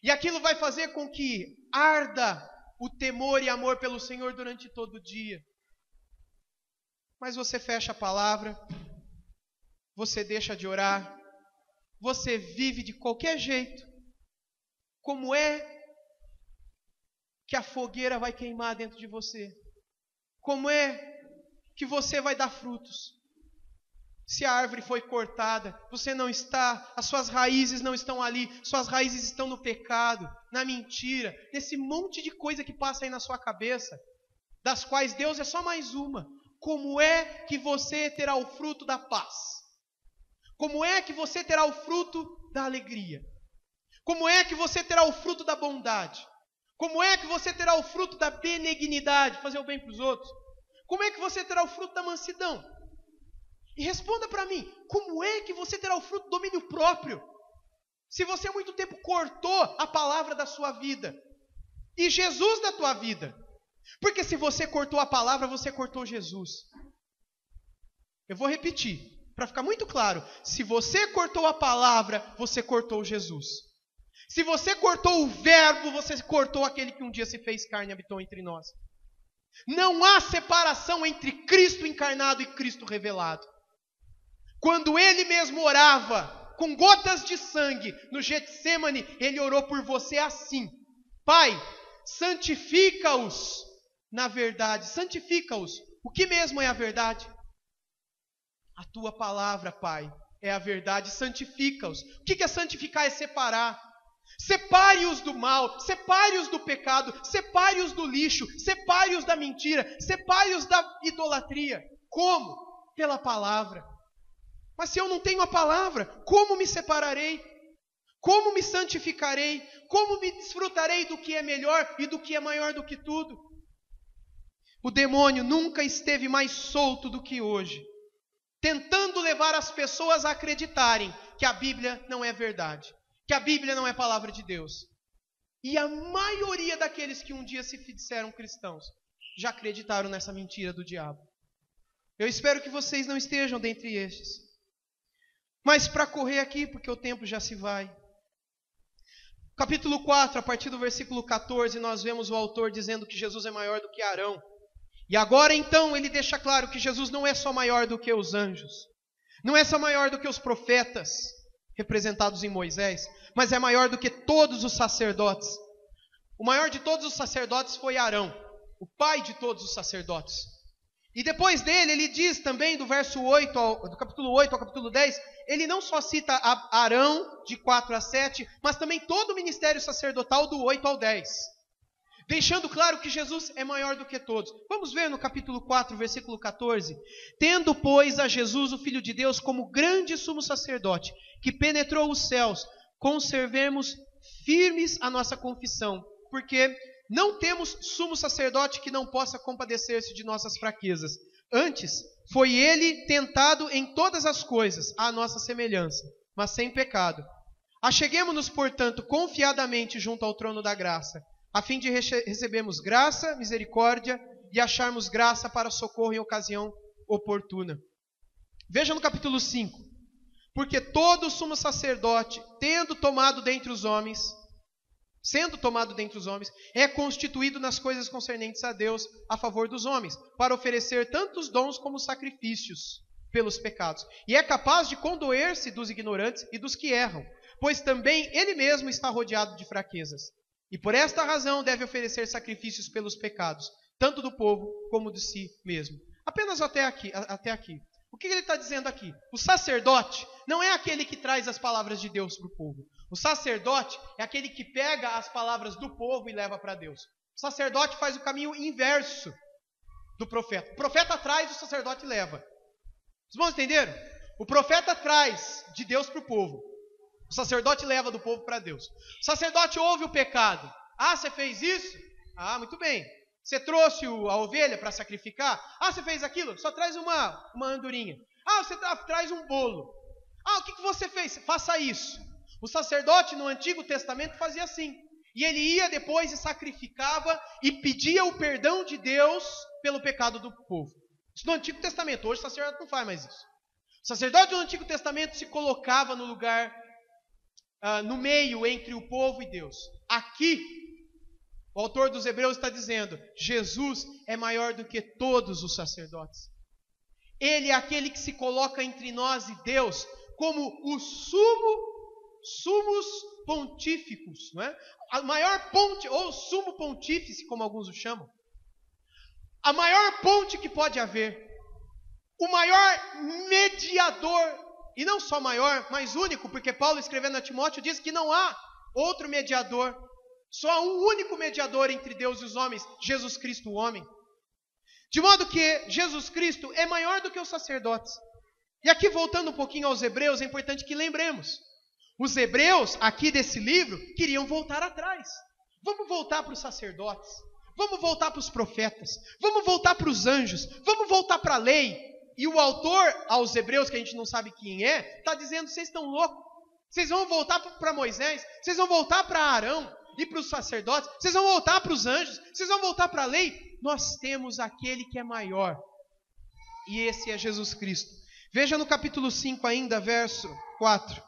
A: e aquilo vai fazer com que arda o temor e amor pelo Senhor durante todo o dia. Mas você fecha a palavra, você deixa de orar, você vive de qualquer jeito. Como é que a fogueira vai queimar dentro de você? Como é que você vai dar frutos? Se a árvore foi cortada, você não está, as suas raízes não estão ali, suas raízes estão no pecado, na mentira, nesse monte de coisa que passa aí na sua cabeça, das quais Deus é só mais uma. Como é que você terá o fruto da paz? Como é que você terá o fruto da alegria? Como é que você terá o fruto da bondade? Como é que você terá o fruto da benignidade, fazer o bem para os outros? Como é que você terá o fruto da mansidão? E responda para mim, como é que você terá o fruto do domínio próprio? Se você há muito tempo cortou a palavra da sua vida e Jesus da tua vida. Porque se você cortou a palavra, você cortou Jesus. Eu vou repetir, para ficar muito claro. Se você cortou a palavra, você cortou Jesus. Se você cortou o verbo, você cortou aquele que um dia se fez carne e habitou entre nós. Não há separação entre Cristo encarnado e Cristo revelado. Quando ele mesmo orava com gotas de sangue no Getsêmani, ele orou por você assim: Pai, santifica-os na verdade, santifica-os. O que mesmo é a verdade? A tua palavra, Pai, é a verdade, santifica-os. O que é santificar? É separar. Separe-os do mal, separe-os do pecado, separe-os do lixo, separe-os da mentira, separe-os da idolatria. Como? Pela palavra. Mas se eu não tenho a palavra, como me separarei? Como me santificarei? Como me desfrutarei do que é melhor e do que é maior do que tudo? O demônio nunca esteve mais solto do que hoje, tentando levar as pessoas a acreditarem que a Bíblia não é verdade, que a Bíblia não é palavra de Deus. E a maioria daqueles que um dia se disseram cristãos já acreditaram nessa mentira do diabo. Eu espero que vocês não estejam dentre estes. Mas para correr aqui, porque o tempo já se vai. Capítulo 4, a partir do versículo 14, nós vemos o autor dizendo que Jesus é maior do que Arão. E agora então ele deixa claro que Jesus não é só maior do que os anjos, não é só maior do que os profetas, representados em Moisés, mas é maior do que todos os sacerdotes. O maior de todos os sacerdotes foi Arão, o pai de todos os sacerdotes. E depois dele, ele diz também, do capítulo 8 ao capítulo 10, ele não só cita Arão, de 4 a 7, mas também todo o ministério sacerdotal, do 8 ao 10. Deixando claro que Jesus é maior do que todos. Vamos ver no capítulo 4, versículo 14. Tendo, pois, a Jesus, o Filho de Deus, como grande sumo sacerdote, que penetrou os céus, conservemos firmes a nossa confissão, porque não temos sumo sacerdote que não possa compadecer-se de nossas fraquezas. Antes, foi ele tentado em todas as coisas, à nossa semelhança, mas sem pecado. Acheguemo-nos, portanto, confiadamente junto ao trono da graça, a fim de recebermos graça, misericórdia e acharmos graça para socorro em ocasião oportuna. Veja no capítulo 5. Porque todo sumo sacerdote, sendo tomado dentre os homens, é constituído nas coisas concernentes a Deus a favor dos homens, para oferecer tantos dons como sacrifícios pelos pecados. E é capaz de condoer-se dos ignorantes e dos que erram, pois também ele mesmo está rodeado de fraquezas. E por esta razão deve oferecer sacrifícios pelos pecados, tanto do povo como de si mesmo. Apenas até aqui. O que ele está dizendo aqui? O sacerdote não é aquele que traz as palavras de Deus para o povo. O sacerdote é aquele que pega as palavras do povo e leva para Deus. O sacerdote faz o caminho inverso do profeta. O profeta traz, o sacerdote leva. Vocês vão entender? O profeta traz de Deus para o povo. O sacerdote leva do povo para Deus. O sacerdote ouve o pecado. Ah, você fez isso? Ah, muito bem. Você trouxe a ovelha para sacrificar? Ah, você fez aquilo? Só traz uma andorinha. Ah, você traz um bolo. Ah, o que você fez? Faça isso. O sacerdote no Antigo Testamento fazia assim. E ele ia depois e sacrificava e pedia o perdão de Deus pelo pecado do povo. Isso no Antigo Testamento. Hoje o sacerdote não faz mais isso. O sacerdote no Antigo Testamento se colocava no lugar, no meio entre o povo e Deus. Aqui, O autor dos Hebreus está dizendo: Jesus é maior do que todos os sacerdotes. Ele é aquele que se coloca entre nós e Deus como o sumos pontíficos, não é? A maior ponte, ou sumo pontífice, como alguns o chamam. A maior ponte que pode haver. O maior mediador, e não só maior, mas único, porque Paulo, escrevendo a Timóteo, diz que não há outro mediador. Só há um único mediador entre Deus e os homens, Jesus Cristo, o homem. De modo que Jesus Cristo é maior do que os sacerdotes. E aqui, voltando um pouquinho aos Hebreus, é importante que lembremos. Os Hebreus, aqui desse livro, queriam voltar atrás. Vamos voltar para os sacerdotes. Vamos voltar para os profetas. Vamos voltar para os anjos. Vamos voltar para a lei. E o autor aos Hebreus, que a gente não sabe quem é, está dizendo: vocês estão loucos. Vocês vão voltar para Moisés. Vocês vão voltar para Arão e para os sacerdotes. Vocês vão voltar para os anjos. Vocês vão voltar para a lei. Nós temos aquele que é maior. E esse é Jesus Cristo. Veja no capítulo 5 ainda, verso 4.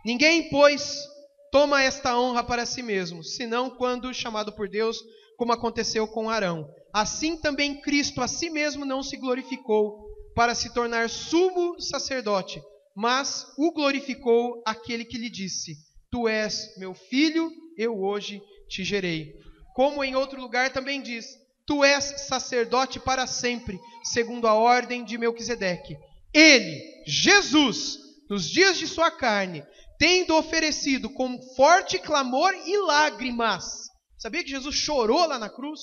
A: Ninguém, pois, toma esta honra para si mesmo, senão quando chamado por Deus, como aconteceu com Arão. Assim também Cristo a si mesmo não se glorificou para se tornar sumo sacerdote, mas o glorificou aquele que lhe disse: Tu és meu filho, eu hoje te gerei. Como em outro lugar também diz: Tu és sacerdote para sempre, segundo a ordem de Melquisedeque. Ele, Jesus, nos dias de sua carne, tendo oferecido com forte clamor e lágrimas. Sabia que Jesus chorou lá na cruz?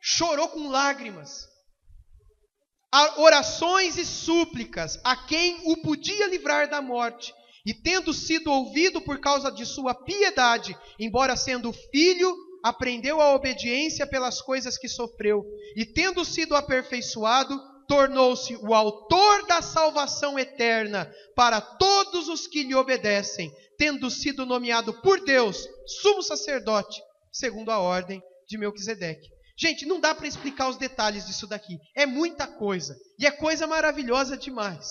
A: Chorou com lágrimas. Orações e súplicas a quem o podia livrar da morte. E tendo sido ouvido por causa de sua piedade, embora sendo filho, aprendeu a obediência pelas coisas que sofreu. E tendo sido aperfeiçoado, tornou-se o autor da salvação eterna para todos os que lhe obedecem, tendo sido nomeado por Deus sumo sacerdote, segundo a ordem de Melquisedeque. Gente, não dá para explicar os detalhes disso daqui. É muita coisa. E é coisa maravilhosa demais.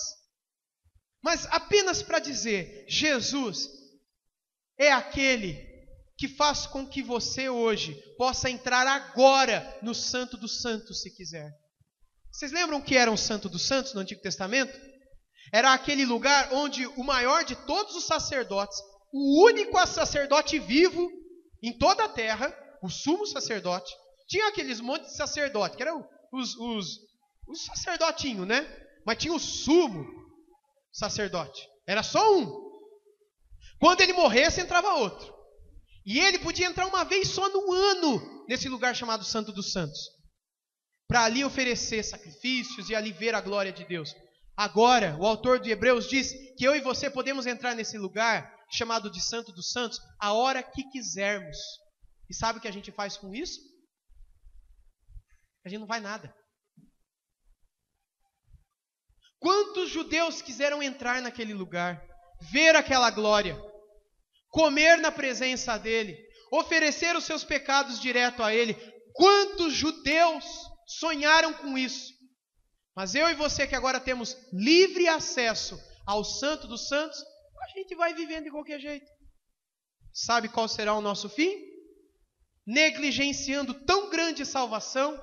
A: Mas apenas para dizer, Jesus é aquele que faz com que você hoje possa entrar agora no Santo dos Santos, se quiser. Vocês lembram o que era um Santo dos Santos no Antigo Testamento? Era aquele lugar onde o maior de todos os sacerdotes, o único sacerdote vivo em toda a terra, o sumo sacerdote, tinha aqueles montes de sacerdote, que eram os sacerdotinhos, né? Mas tinha o sumo sacerdote. Era só um. Quando ele morresse, entrava outro. E ele podia entrar uma vez só no ano, nesse lugar chamado Santo dos Santos, para ali oferecer sacrifícios e ali ver a glória de Deus. Agora, o autor de Hebreus diz que eu e você podemos entrar nesse lugar chamado de Santo dos Santos a hora que quisermos. E sabe o que a gente faz com isso? A gente não faz nada. Quantos judeus quiseram entrar naquele lugar, ver aquela glória, comer na presença dele, oferecer os seus pecados direto a ele? Quantos judeus sonharam com isso? Mas eu e você que agora temos livre acesso ao Santo dos Santos, a gente vai vivendo de qualquer jeito. Sabe qual será o nosso fim? Negligenciando tão grande salvação,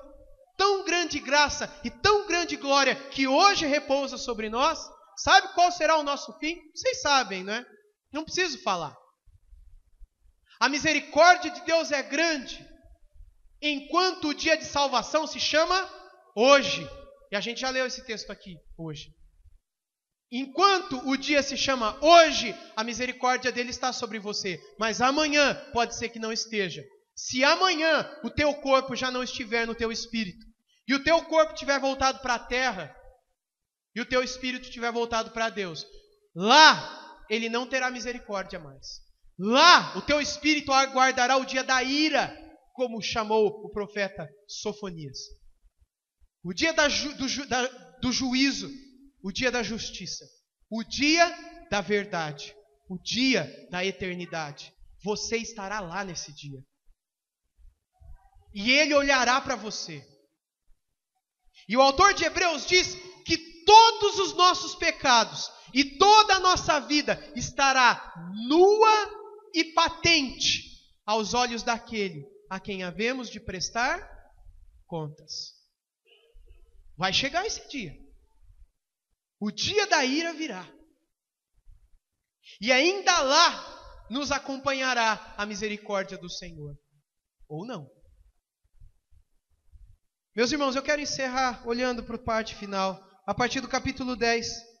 A: tão grande graça e tão grande glória que hoje repousa sobre nós. Sabe qual será o nosso fim? Vocês sabem, não é? Não preciso falar. A misericórdia de Deus é grande, enquanto o dia de salvação se chama hoje. E a gente já leu esse texto aqui, hoje. Enquanto o dia se chama hoje, a misericórdia dele está sobre você. Mas amanhã pode ser que não esteja. Se amanhã o teu corpo já não estiver no teu espírito, e o teu corpo estiver voltado para a terra, e o teu espírito estiver voltado para Deus, lá ele não terá misericórdia mais. Lá o teu espírito aguardará o dia da ira, como chamou o profeta Sofonias. O dia do juízo, o dia da justiça, o dia da verdade, o dia da eternidade. Você estará lá nesse dia. E ele olhará para você. E o autor de Hebreus diz que todos os nossos pecados e toda a nossa vida estará nua e patente aos olhos daquele a quem havemos de prestar contas. Vai chegar esse dia. O dia da ira virá. E ainda lá nos acompanhará a misericórdia do Senhor. Ou não. Meus irmãos, eu quero encerrar olhando para a parte final, a partir do capítulo 10.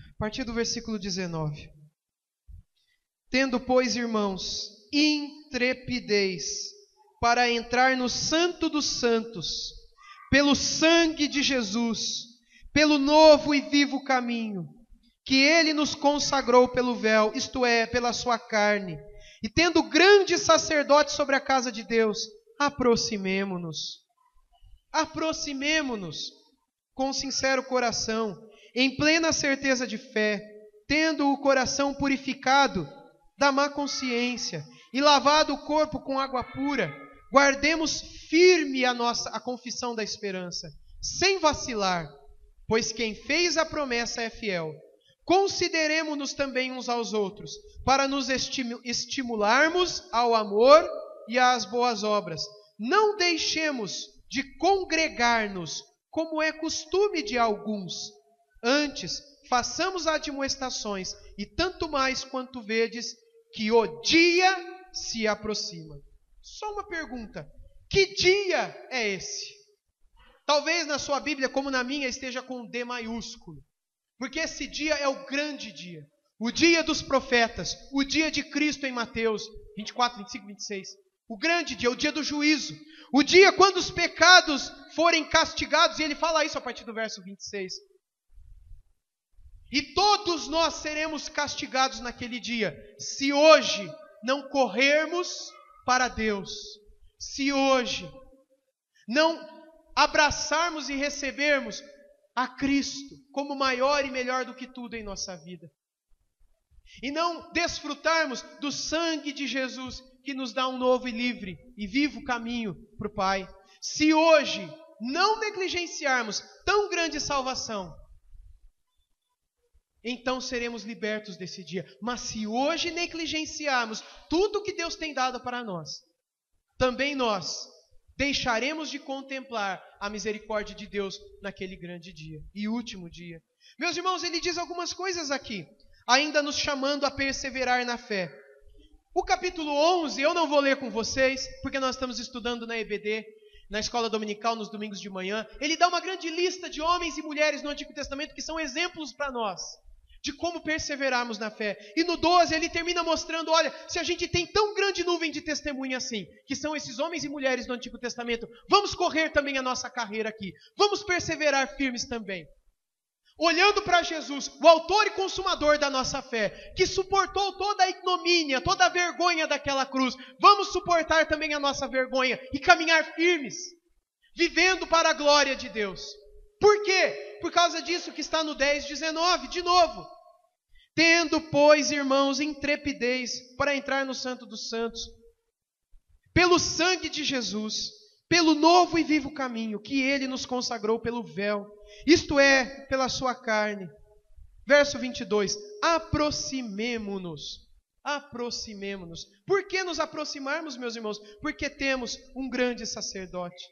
A: A partir do versículo 19. Tendo, pois, irmãos, intrepidez para entrar no Santo dos Santos, pelo sangue de Jesus, pelo novo e vivo caminho, que Ele nos consagrou pelo véu, isto é, pela sua carne, e tendo grande sacerdote sobre a casa de Deus, aproximemo-nos. Aproximemo-nos com sincero coração, em plena certeza de fé, tendo o coração purificado da má consciência e lavado o corpo com água pura, guardemos firme a confissão da esperança, sem vacilar, pois quem fez a promessa é fiel. Consideremo-nos também uns aos outros, para nos estimularmos ao amor e às boas obras. Não deixemos de congregar-nos, como é costume de alguns. Antes, façamos admoestações, e tanto mais quanto vedes que o dia se aproxima. Só uma pergunta: que dia é esse? Talvez na sua Bíblia, como na minha, esteja com D maiúsculo. Porque esse dia é o grande dia. O dia dos profetas. O dia de Cristo em Mateus 24, 25, 26. O grande dia, o dia do juízo. O dia quando os pecados forem castigados. E ele fala isso a partir do verso 26. E todos nós seremos castigados naquele dia, se hoje não corrermos para Deus. Se hoje não abraçarmos e recebermos a Cristo como maior e melhor do que tudo em nossa vida. E não desfrutarmos do sangue de Jesus, que nos dá um novo e livre e vivo caminho para o Pai. Se hoje não negligenciarmos tão grande salvação, então seremos libertos desse dia. Mas se hoje negligenciarmos tudo que Deus tem dado para nós, também nós deixaremos de contemplar a misericórdia de Deus naquele grande dia e último dia. Meus irmãos, ele diz algumas coisas aqui, ainda nos chamando a perseverar na fé. O capítulo 11, eu não vou ler com vocês, porque nós estamos estudando na EBD, na escola dominical, nos domingos de manhã. Ele dá uma grande lista de homens e mulheres no Antigo Testamento que são exemplos para nós, de como perseverarmos na fé. E no 12 ele termina mostrando, olha, se a gente tem tão grande nuvem de testemunha assim, que são esses homens e mulheres do Antigo Testamento, vamos correr também a nossa carreira aqui. Vamos perseverar firmes também. Olhando para Jesus, o autor e consumador da nossa fé, que suportou toda a ignomínia, toda a vergonha daquela cruz. Vamos suportar também a nossa vergonha e caminhar firmes, vivendo para a glória de Deus. Por quê? Por causa disso que está no 10, 19, de novo. Tendo, pois, irmãos, intrepidez para entrar no Santo dos Santos, pelo sangue de Jesus, pelo novo e vivo caminho que Ele nos consagrou pelo véu, isto é, pela sua carne. Verso 22, aproximemo-nos. Aproximemo-nos. Por que nos aproximarmos, meus irmãos? Porque temos um grande sacerdote.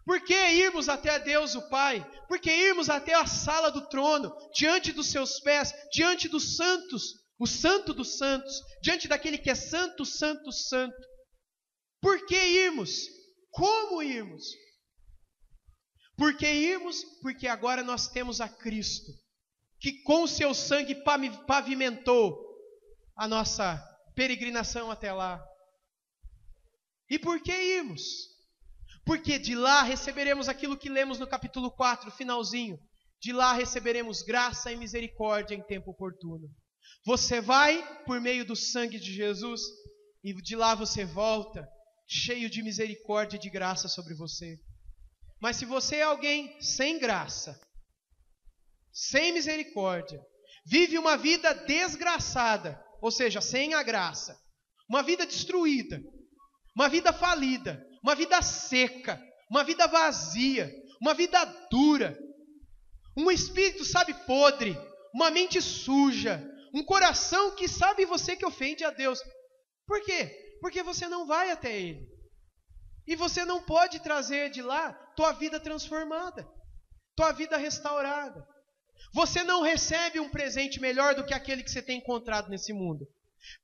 A: Por que irmos até Deus o Pai? Por que irmos até a sala do trono, diante dos seus pés, diante dos santos, o santo dos santos, diante daquele que é santo, santo, santo? Por que irmos? Como irmos? Por que irmos? Porque agora nós temos a Cristo, que com o seu sangue pavimentou a nossa peregrinação até lá. E por que irmos? Porque de lá receberemos aquilo que lemos no capítulo 4, finalzinho. De lá receberemos graça e misericórdia em tempo oportuno. Você vai por meio do sangue de Jesus e de lá você volta cheio de misericórdia e de graça sobre você. Mas se você é alguém sem graça, sem misericórdia, vive uma vida desgraçada, ou seja, sem a graça, uma vida destruída, uma vida falida, uma vida seca, uma vida vazia, uma vida dura, um espírito, sabe, podre, uma mente suja, um coração que sabe você que ofende a Deus. Por quê? Porque você não vai até Ele. E você não pode trazer de lá tua vida transformada, tua vida restaurada. Você não recebe um presente melhor do que aquele que você tem encontrado nesse mundo.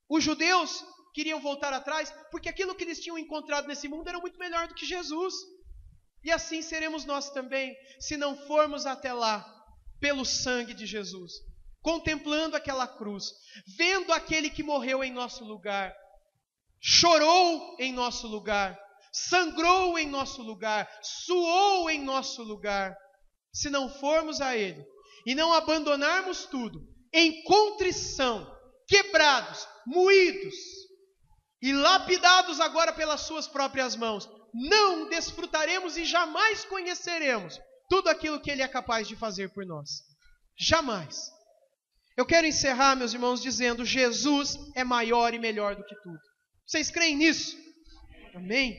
A: Os judeus queriam voltar atrás porque aquilo que eles tinham encontrado nesse mundo era muito melhor do que Jesus. E assim seremos nós também, se não formos até lá, pelo sangue de Jesus, contemplando aquela cruz, vendo aquele que morreu em nosso lugar, chorou em nosso lugar, sangrou em nosso lugar, suou em nosso lugar. Se não formos a Ele e não abandonarmos tudo, em contrição, quebrados, moídos e lapidados agora pelas suas próprias mãos, não desfrutaremos e jamais conheceremos tudo aquilo que Ele é capaz de fazer por nós. Jamais. Eu quero encerrar, meus irmãos, dizendo: Jesus é maior e melhor do que tudo. Vocês creem nisso? Amém?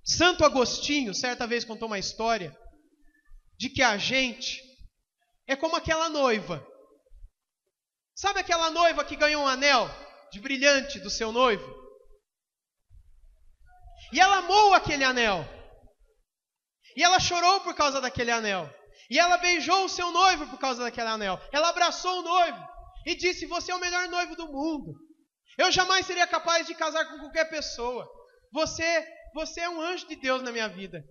A: Santo Agostinho, certa vez, contou uma história de que a gente é como aquela noiva. Sabe aquela noiva que ganhou um anel de brilhante do seu noivo? E ela amou aquele anel. E ela chorou por causa daquele anel. E ela beijou o seu noivo por causa daquele anel. Ela abraçou o noivo e disse: você é o melhor noivo do mundo. Eu jamais seria capaz de casar com qualquer pessoa. Você é um anjo de Deus na minha vida.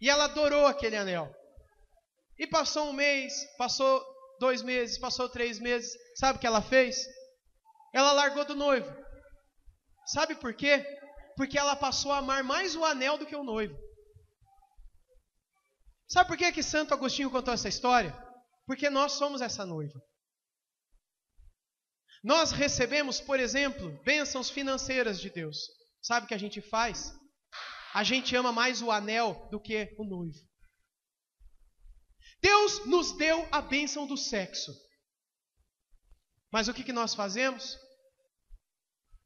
A: E ela adorou aquele anel. E passou um mês, passou 2 meses, passou 3 meses. Sabe o que ela fez? Ela largou do noivo. Sabe por quê? Porque ela passou a amar mais o anel do que o noivo. Sabe por que Santo Agostinho contou essa história? Porque nós somos essa noiva. Nós recebemos, por exemplo, bênçãos financeiras de Deus. Sabe o que a gente faz? A gente ama mais o anel do que o noivo. Deus nos deu a bênção do sexo. Mas o que nós fazemos?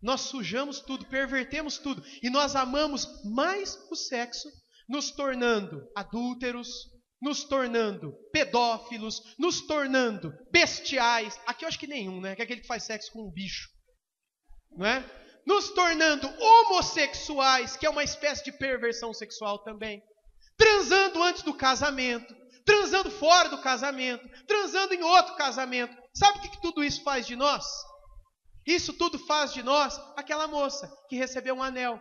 A: Nós sujamos tudo, pervertemos tudo. E nós amamos mais o sexo, nos tornando adúlteros, nos tornando pedófilos, nos tornando bestiais. Aqui eu acho que nenhum, né? Que é aquele que faz sexo com um bicho. Não é? Nos tornando homossexuais, que é uma espécie de perversão sexual também. Transando antes do casamento, transando fora do casamento, transando em outro casamento. Sabe o que tudo isso faz de nós? Isso tudo faz de nós aquela moça que recebeu um anel.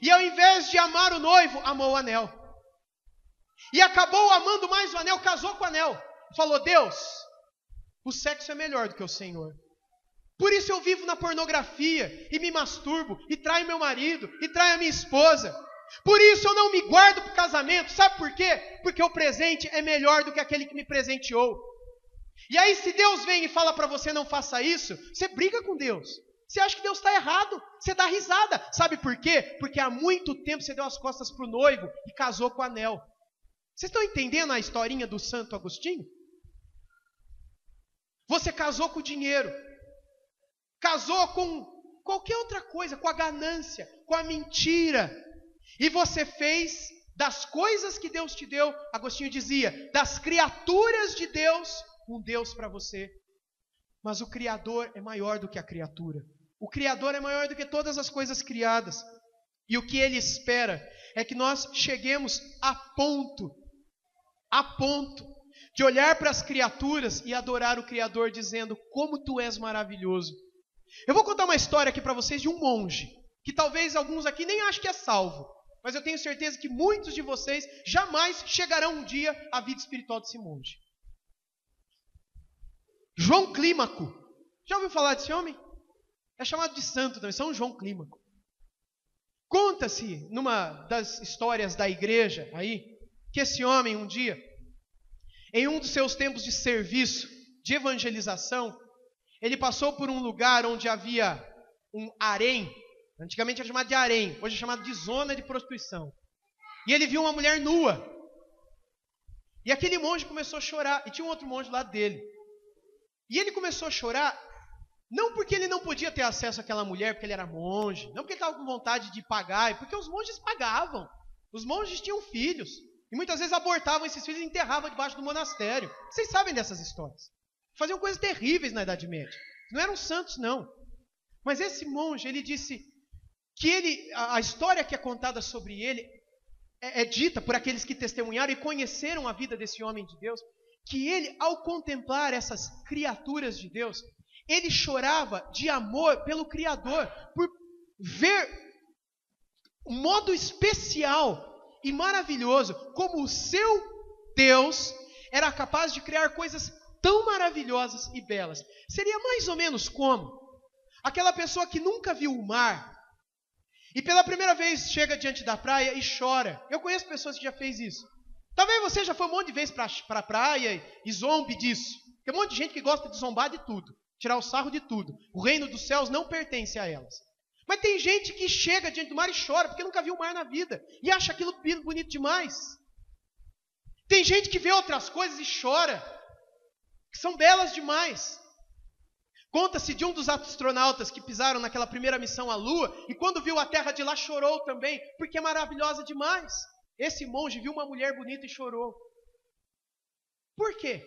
A: E ao invés de amar o noivo, amou o anel. E acabou amando mais o anel, casou com o anel. Falou: Deus, o sexo é melhor do que o Senhor. Por isso eu vivo na pornografia e me masturbo e traio meu marido e traio a minha esposa. Por isso eu não me guardo para o casamento. Sabe por quê? Porque o presente é melhor do que aquele que me presenteou. E aí se Deus vem e fala para você: não faça isso, você briga com Deus. Você acha que Deus está errado, você dá risada. Sabe por quê? Porque há muito tempo você deu as costas para o noivo e casou com o anel. Vocês estão entendendo a historinha do Santo Agostinho? Você casou com o dinheiro, casou com qualquer outra coisa, com a ganância, com a mentira. E você fez das coisas que Deus te deu, Agostinho dizia, das criaturas de Deus, um Deus para você. Mas o Criador é maior do que a criatura. O Criador é maior do que todas as coisas criadas. E o que Ele espera é que nós cheguemos a ponto de olhar para as criaturas e adorar o Criador, dizendo: como Tu és maravilhoso. Eu vou contar uma história aqui para vocês de um monge, que talvez alguns aqui nem achem que é salvo, mas eu tenho certeza que muitos de vocês jamais chegarão um dia à vida espiritual desse monge. João Clímaco. Já ouviu falar desse homem? É chamado de santo também, São João Clímaco. Conta-se, numa das histórias da igreja aí, que esse homem um dia, em um dos seus tempos de serviço, de evangelização, ele passou por um lugar onde havia um harém. Antigamente era chamado de harém, hoje é chamado de zona de prostituição. E ele viu uma mulher nua. E aquele monge começou a chorar, e tinha um outro monge lá dele. E ele começou a chorar, não porque ele não podia ter acesso àquela mulher, porque ele era monge, não porque ele estava com vontade de pagar, porque os monges pagavam. Os monges tinham filhos, e muitas vezes abortavam esses filhos e enterravam debaixo do monastério. Vocês sabem dessas histórias. faziam coisas terríveis na Idade Média. Não eram santos, não. Mas esse monge, ele disse que a história que é contada sobre ele é dita por aqueles que testemunharam e conheceram a vida desse homem de Deus, que ele, ao contemplar essas criaturas de Deus, ele chorava de amor pelo Criador, por ver um modo especial e maravilhoso como o seu Deus era capaz de criar coisas tão maravilhosas e belas. Seria mais ou menos como aquela pessoa que nunca viu o mar e pela primeira vez chega diante da praia e chora. Eu conheço pessoas que já fez isso. Talvez você já foi um monte de vezes para a praia e zombe disso. Tem um monte de gente que gosta de zombar de tudo, tirar o sarro de tudo. O reino dos céus não pertence a elas. Mas tem gente que chega diante do mar e chora porque nunca viu o mar na vida e acha aquilo bonito demais. Tem gente que vê outras coisas e chora, que são belas demais. Conta-se de um dos astronautas que pisaram naquela primeira missão à Lua e quando viu a Terra de lá chorou também, porque é maravilhosa demais. Esse monge viu uma mulher bonita e chorou. Por quê?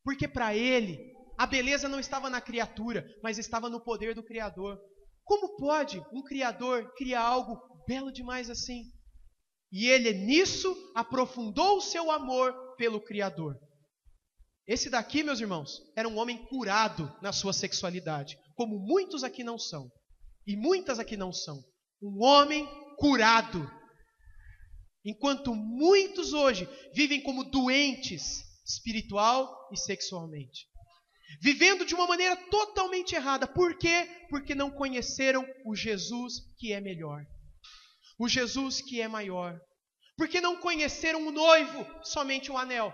A: Porque para ele a beleza não estava na criatura, mas estava no poder do Criador. Como pode um Criador criar algo belo demais assim? E ele nisso aprofundou o seu amor pelo Criador. Esse daqui, meus irmãos, era um homem curado na sua sexualidade, como muitos aqui não são. E muitas aqui não são. Um homem curado. Enquanto muitos hoje vivem como doentes espiritual e sexualmente. Vivendo de uma maneira totalmente errada. Por quê? Porque não conheceram o Jesus que é melhor. O Jesus que é maior. Porque não conheceram o noivo, somente o anel.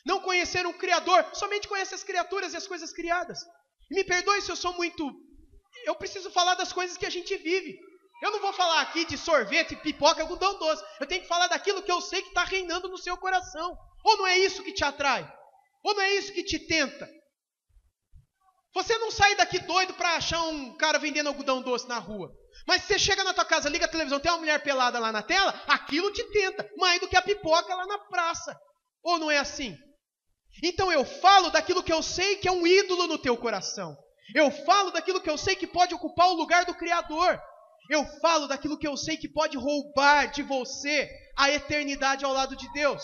A: Não conheceram o Criador, somente conhecem as criaturas e as coisas criadas. E me perdoe se eu sou muito... Eu preciso falar das coisas que a gente vive. Eu não vou falar aqui de sorvete, pipoca, algodão doce. Eu tenho que falar daquilo que eu sei que está reinando no seu coração. Ou não é isso que te atrai? Ou não é isso que te tenta? Você não sai daqui doido para achar um cara vendendo algodão doce na rua. Mas se você chega na tua casa, liga a televisão, tem uma mulher pelada lá na tela, aquilo te tenta, mais do que a pipoca lá na praça. Ou não é assim? Então eu falo daquilo que eu sei que é um ídolo no teu coração. Eu falo daquilo que eu sei que pode ocupar o lugar do Criador. Eu falo daquilo que eu sei que pode roubar de você a eternidade ao lado de Deus.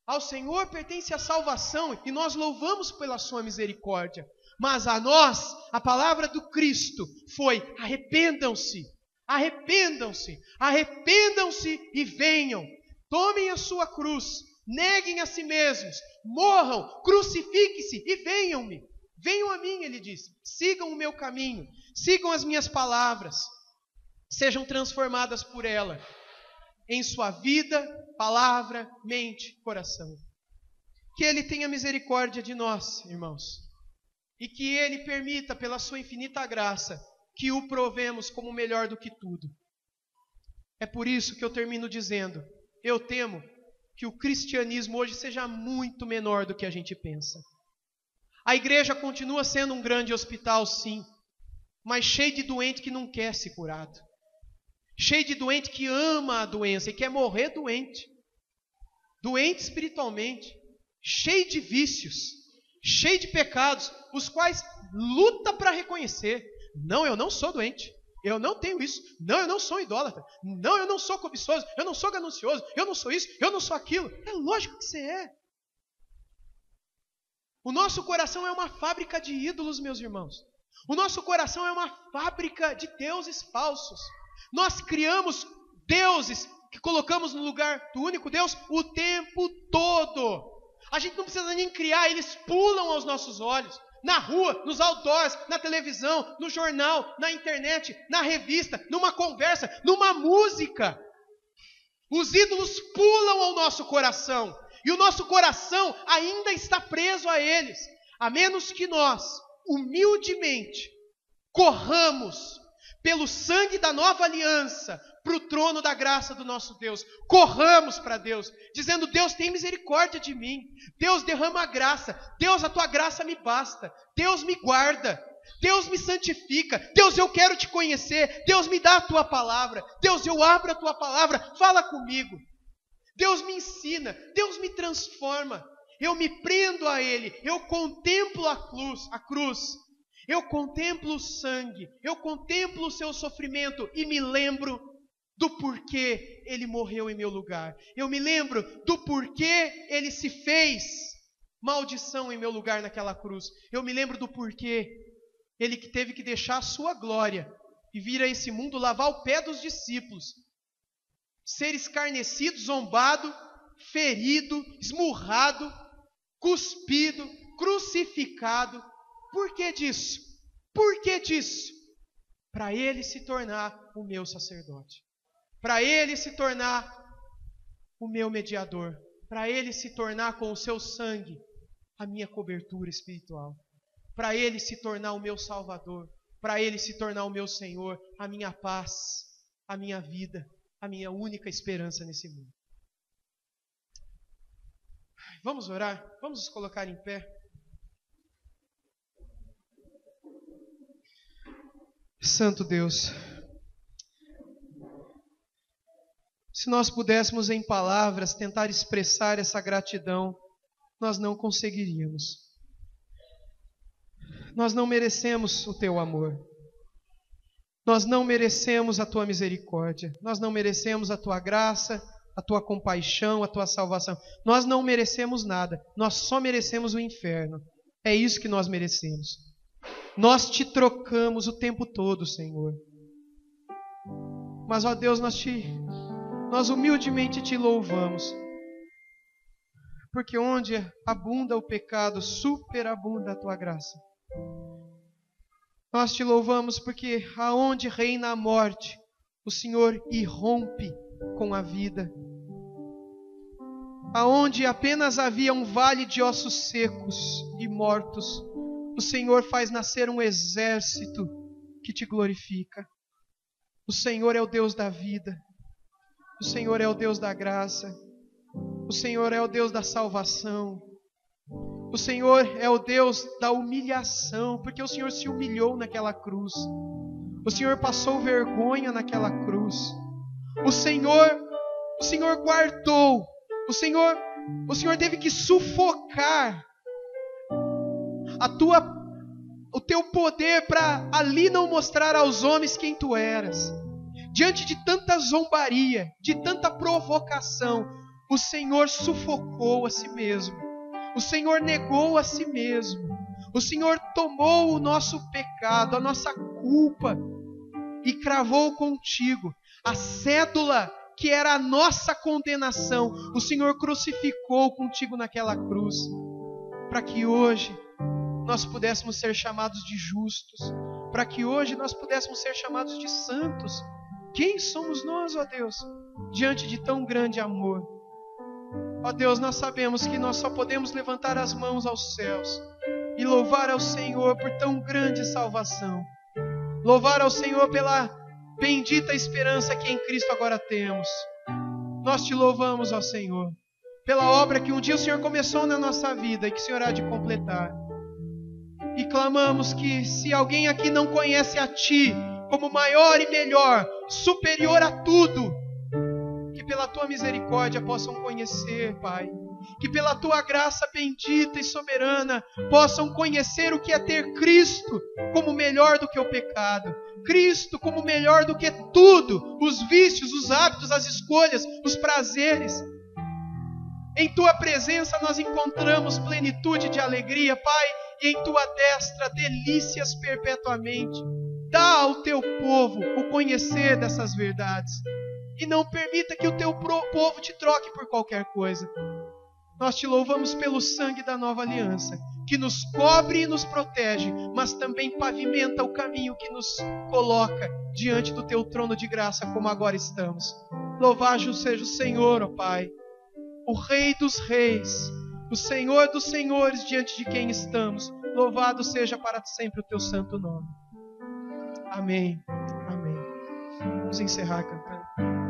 A: Ao Senhor pertence a salvação e nós louvamos pela sua misericórdia. Mas a nós, a palavra do Cristo foi: arrependam-se, arrependam-se, arrependam-se e venham. Tomem a sua cruz, neguem a si mesmos, morram, crucifiquem-se e venham-me. Venham a mim, ele diz, sigam o meu caminho, sigam as minhas palavras, sejam transformadas por ela, em sua vida, palavra, mente, coração. Que Ele tenha misericórdia de nós, irmãos, e que Ele permita, pela sua infinita graça, que o provemos como melhor do que tudo. É por isso que eu termino dizendo, eu temo que o cristianismo hoje seja muito menor do que a gente pensa. A igreja continua sendo um grande hospital, sim, mas cheio de doente que não quer ser curado. Cheio de doente que ama a doença e quer morrer doente. Doente espiritualmente. Cheio de vícios. Cheio de pecados, os quais luta para reconhecer. Não, eu não sou doente. Eu não tenho isso. Não, eu não sou idólatra. Não, eu não sou cobiçoso. Eu não sou ganancioso. Eu não sou isso. Eu não sou aquilo. É lógico que você é. O nosso coração é uma fábrica de ídolos, meus irmãos. O nosso coração é uma fábrica de deuses falsos. Nós criamos deuses que colocamos no lugar do único Deus o tempo todo. A gente não precisa nem criar, eles pulam aos nossos olhos. Na rua, nos outdoors, na televisão, no jornal, na internet, na revista, numa conversa, numa música. Os ídolos pulam ao nosso coração. E o nosso coração ainda está preso a eles. A menos que nós, humildemente, corramos pelo sangue da nova aliança para o trono da graça do nosso Deus. Corramos para Deus, dizendo: Deus, tem misericórdia de mim. Deus, derrama a graça. Deus, a tua graça me basta. Deus, me guarda. Deus, me santifica. Deus, eu quero te conhecer. Deus, me dá a tua palavra. Deus, eu abro a tua palavra. Fala comigo. Deus, me ensina. Deus, me transforma. eu me prendo a Ele, eu contemplo a cruz, eu contemplo o sangue, eu contemplo o seu sofrimento e me lembro do porquê Ele morreu em meu lugar. Eu me lembro do porquê Ele se fez maldição em meu lugar naquela cruz. Eu me lembro do porquê Ele que teve que deixar a sua glória e vir a esse mundo lavar o pé dos discípulos, ser escarnecido, zombado, ferido, esmurrado, cuspido, crucificado. Por que disso? Por que disso? Para Ele se tornar o meu sacerdote, para Ele se tornar o meu mediador, para Ele se tornar com o seu sangue a minha cobertura espiritual, para Ele se tornar o meu Salvador, para Ele se tornar o meu Senhor, a minha paz, a minha vida, a minha única esperança nesse mundo. Vamos orar? Vamos nos colocar em pé. Santo Deus, se nós pudéssemos em palavras tentar expressar essa gratidão, nós não conseguiríamos. Nós não merecemos o Teu amor. Nós não merecemos a Tua misericórdia. Nós não merecemos a Tua graça, a Tua compaixão, a Tua salvação. Nós não merecemos nada. Nós só merecemos o inferno. É isso que nós merecemos. Nós Te trocamos o tempo todo, Senhor. Mas, ó Deus, nós humildemente Te louvamos. Porque onde abunda o pecado, superabunda a Tua graça. Nós Te louvamos porque aonde reina a morte, o Senhor irrompe com a vida. Aonde apenas havia um vale de ossos secos e mortos, o Senhor faz nascer um exército que Te glorifica. O Senhor é o Deus da vida. O Senhor é o Deus da graça. O Senhor é o Deus da salvação. O Senhor é o Deus da humilhação, porque o Senhor se humilhou naquela cruz. O Senhor passou vergonha naquela cruz. O Senhor guardou. O Senhor teve que sufocar o Teu poder para ali não mostrar aos homens quem Tu eras. Diante de tanta zombaria, de tanta provocação, o Senhor sufocou a si mesmo. O Senhor negou a si mesmo. O Senhor tomou o nosso pecado, a nossa culpa, e cravou contigo a cédula que era a nossa condenação. O Senhor crucificou contigo naquela cruz, para que hoje nós pudéssemos ser chamados de justos, para que hoje nós pudéssemos ser chamados de santos. Quem somos nós, ó Deus, diante de tão grande amor? Ó Deus, nós sabemos que nós só podemos levantar as mãos aos céus e louvar ao Senhor por tão grande salvação. Louvar ao Senhor pela bendita esperança que em Cristo agora temos. Nós Te louvamos, ó Senhor, pela obra que um dia o Senhor começou na nossa vida e que o Senhor há de completar. E clamamos que se alguém aqui não conhece a Ti como maior e melhor, superior a tudo, que pela Tua misericórdia possam conhecer, Pai. Que pela Tua graça bendita e soberana possam conhecer o que é ter Cristo como melhor do que o pecado. Cristo como melhor do que tudo, os vícios, os hábitos, as escolhas, os prazeres. Em Tua presença nós encontramos plenitude de alegria, Pai, e em Tua destra delícias perpetuamente. Dá ao Teu povo o conhecer dessas verdades. E não permita que o Teu povo Te troque por qualquer coisa. Nós Te louvamos pelo sangue da nova aliança, que nos cobre e nos protege, mas também pavimenta o caminho que nos coloca diante do Teu trono de graça, como agora estamos. Louvado seja o Senhor, ó Pai, o Rei dos reis, o Senhor dos senhores, diante de quem estamos. Louvado seja para sempre o Teu santo nome. Amém. Amém. Vamos encerrar cantando.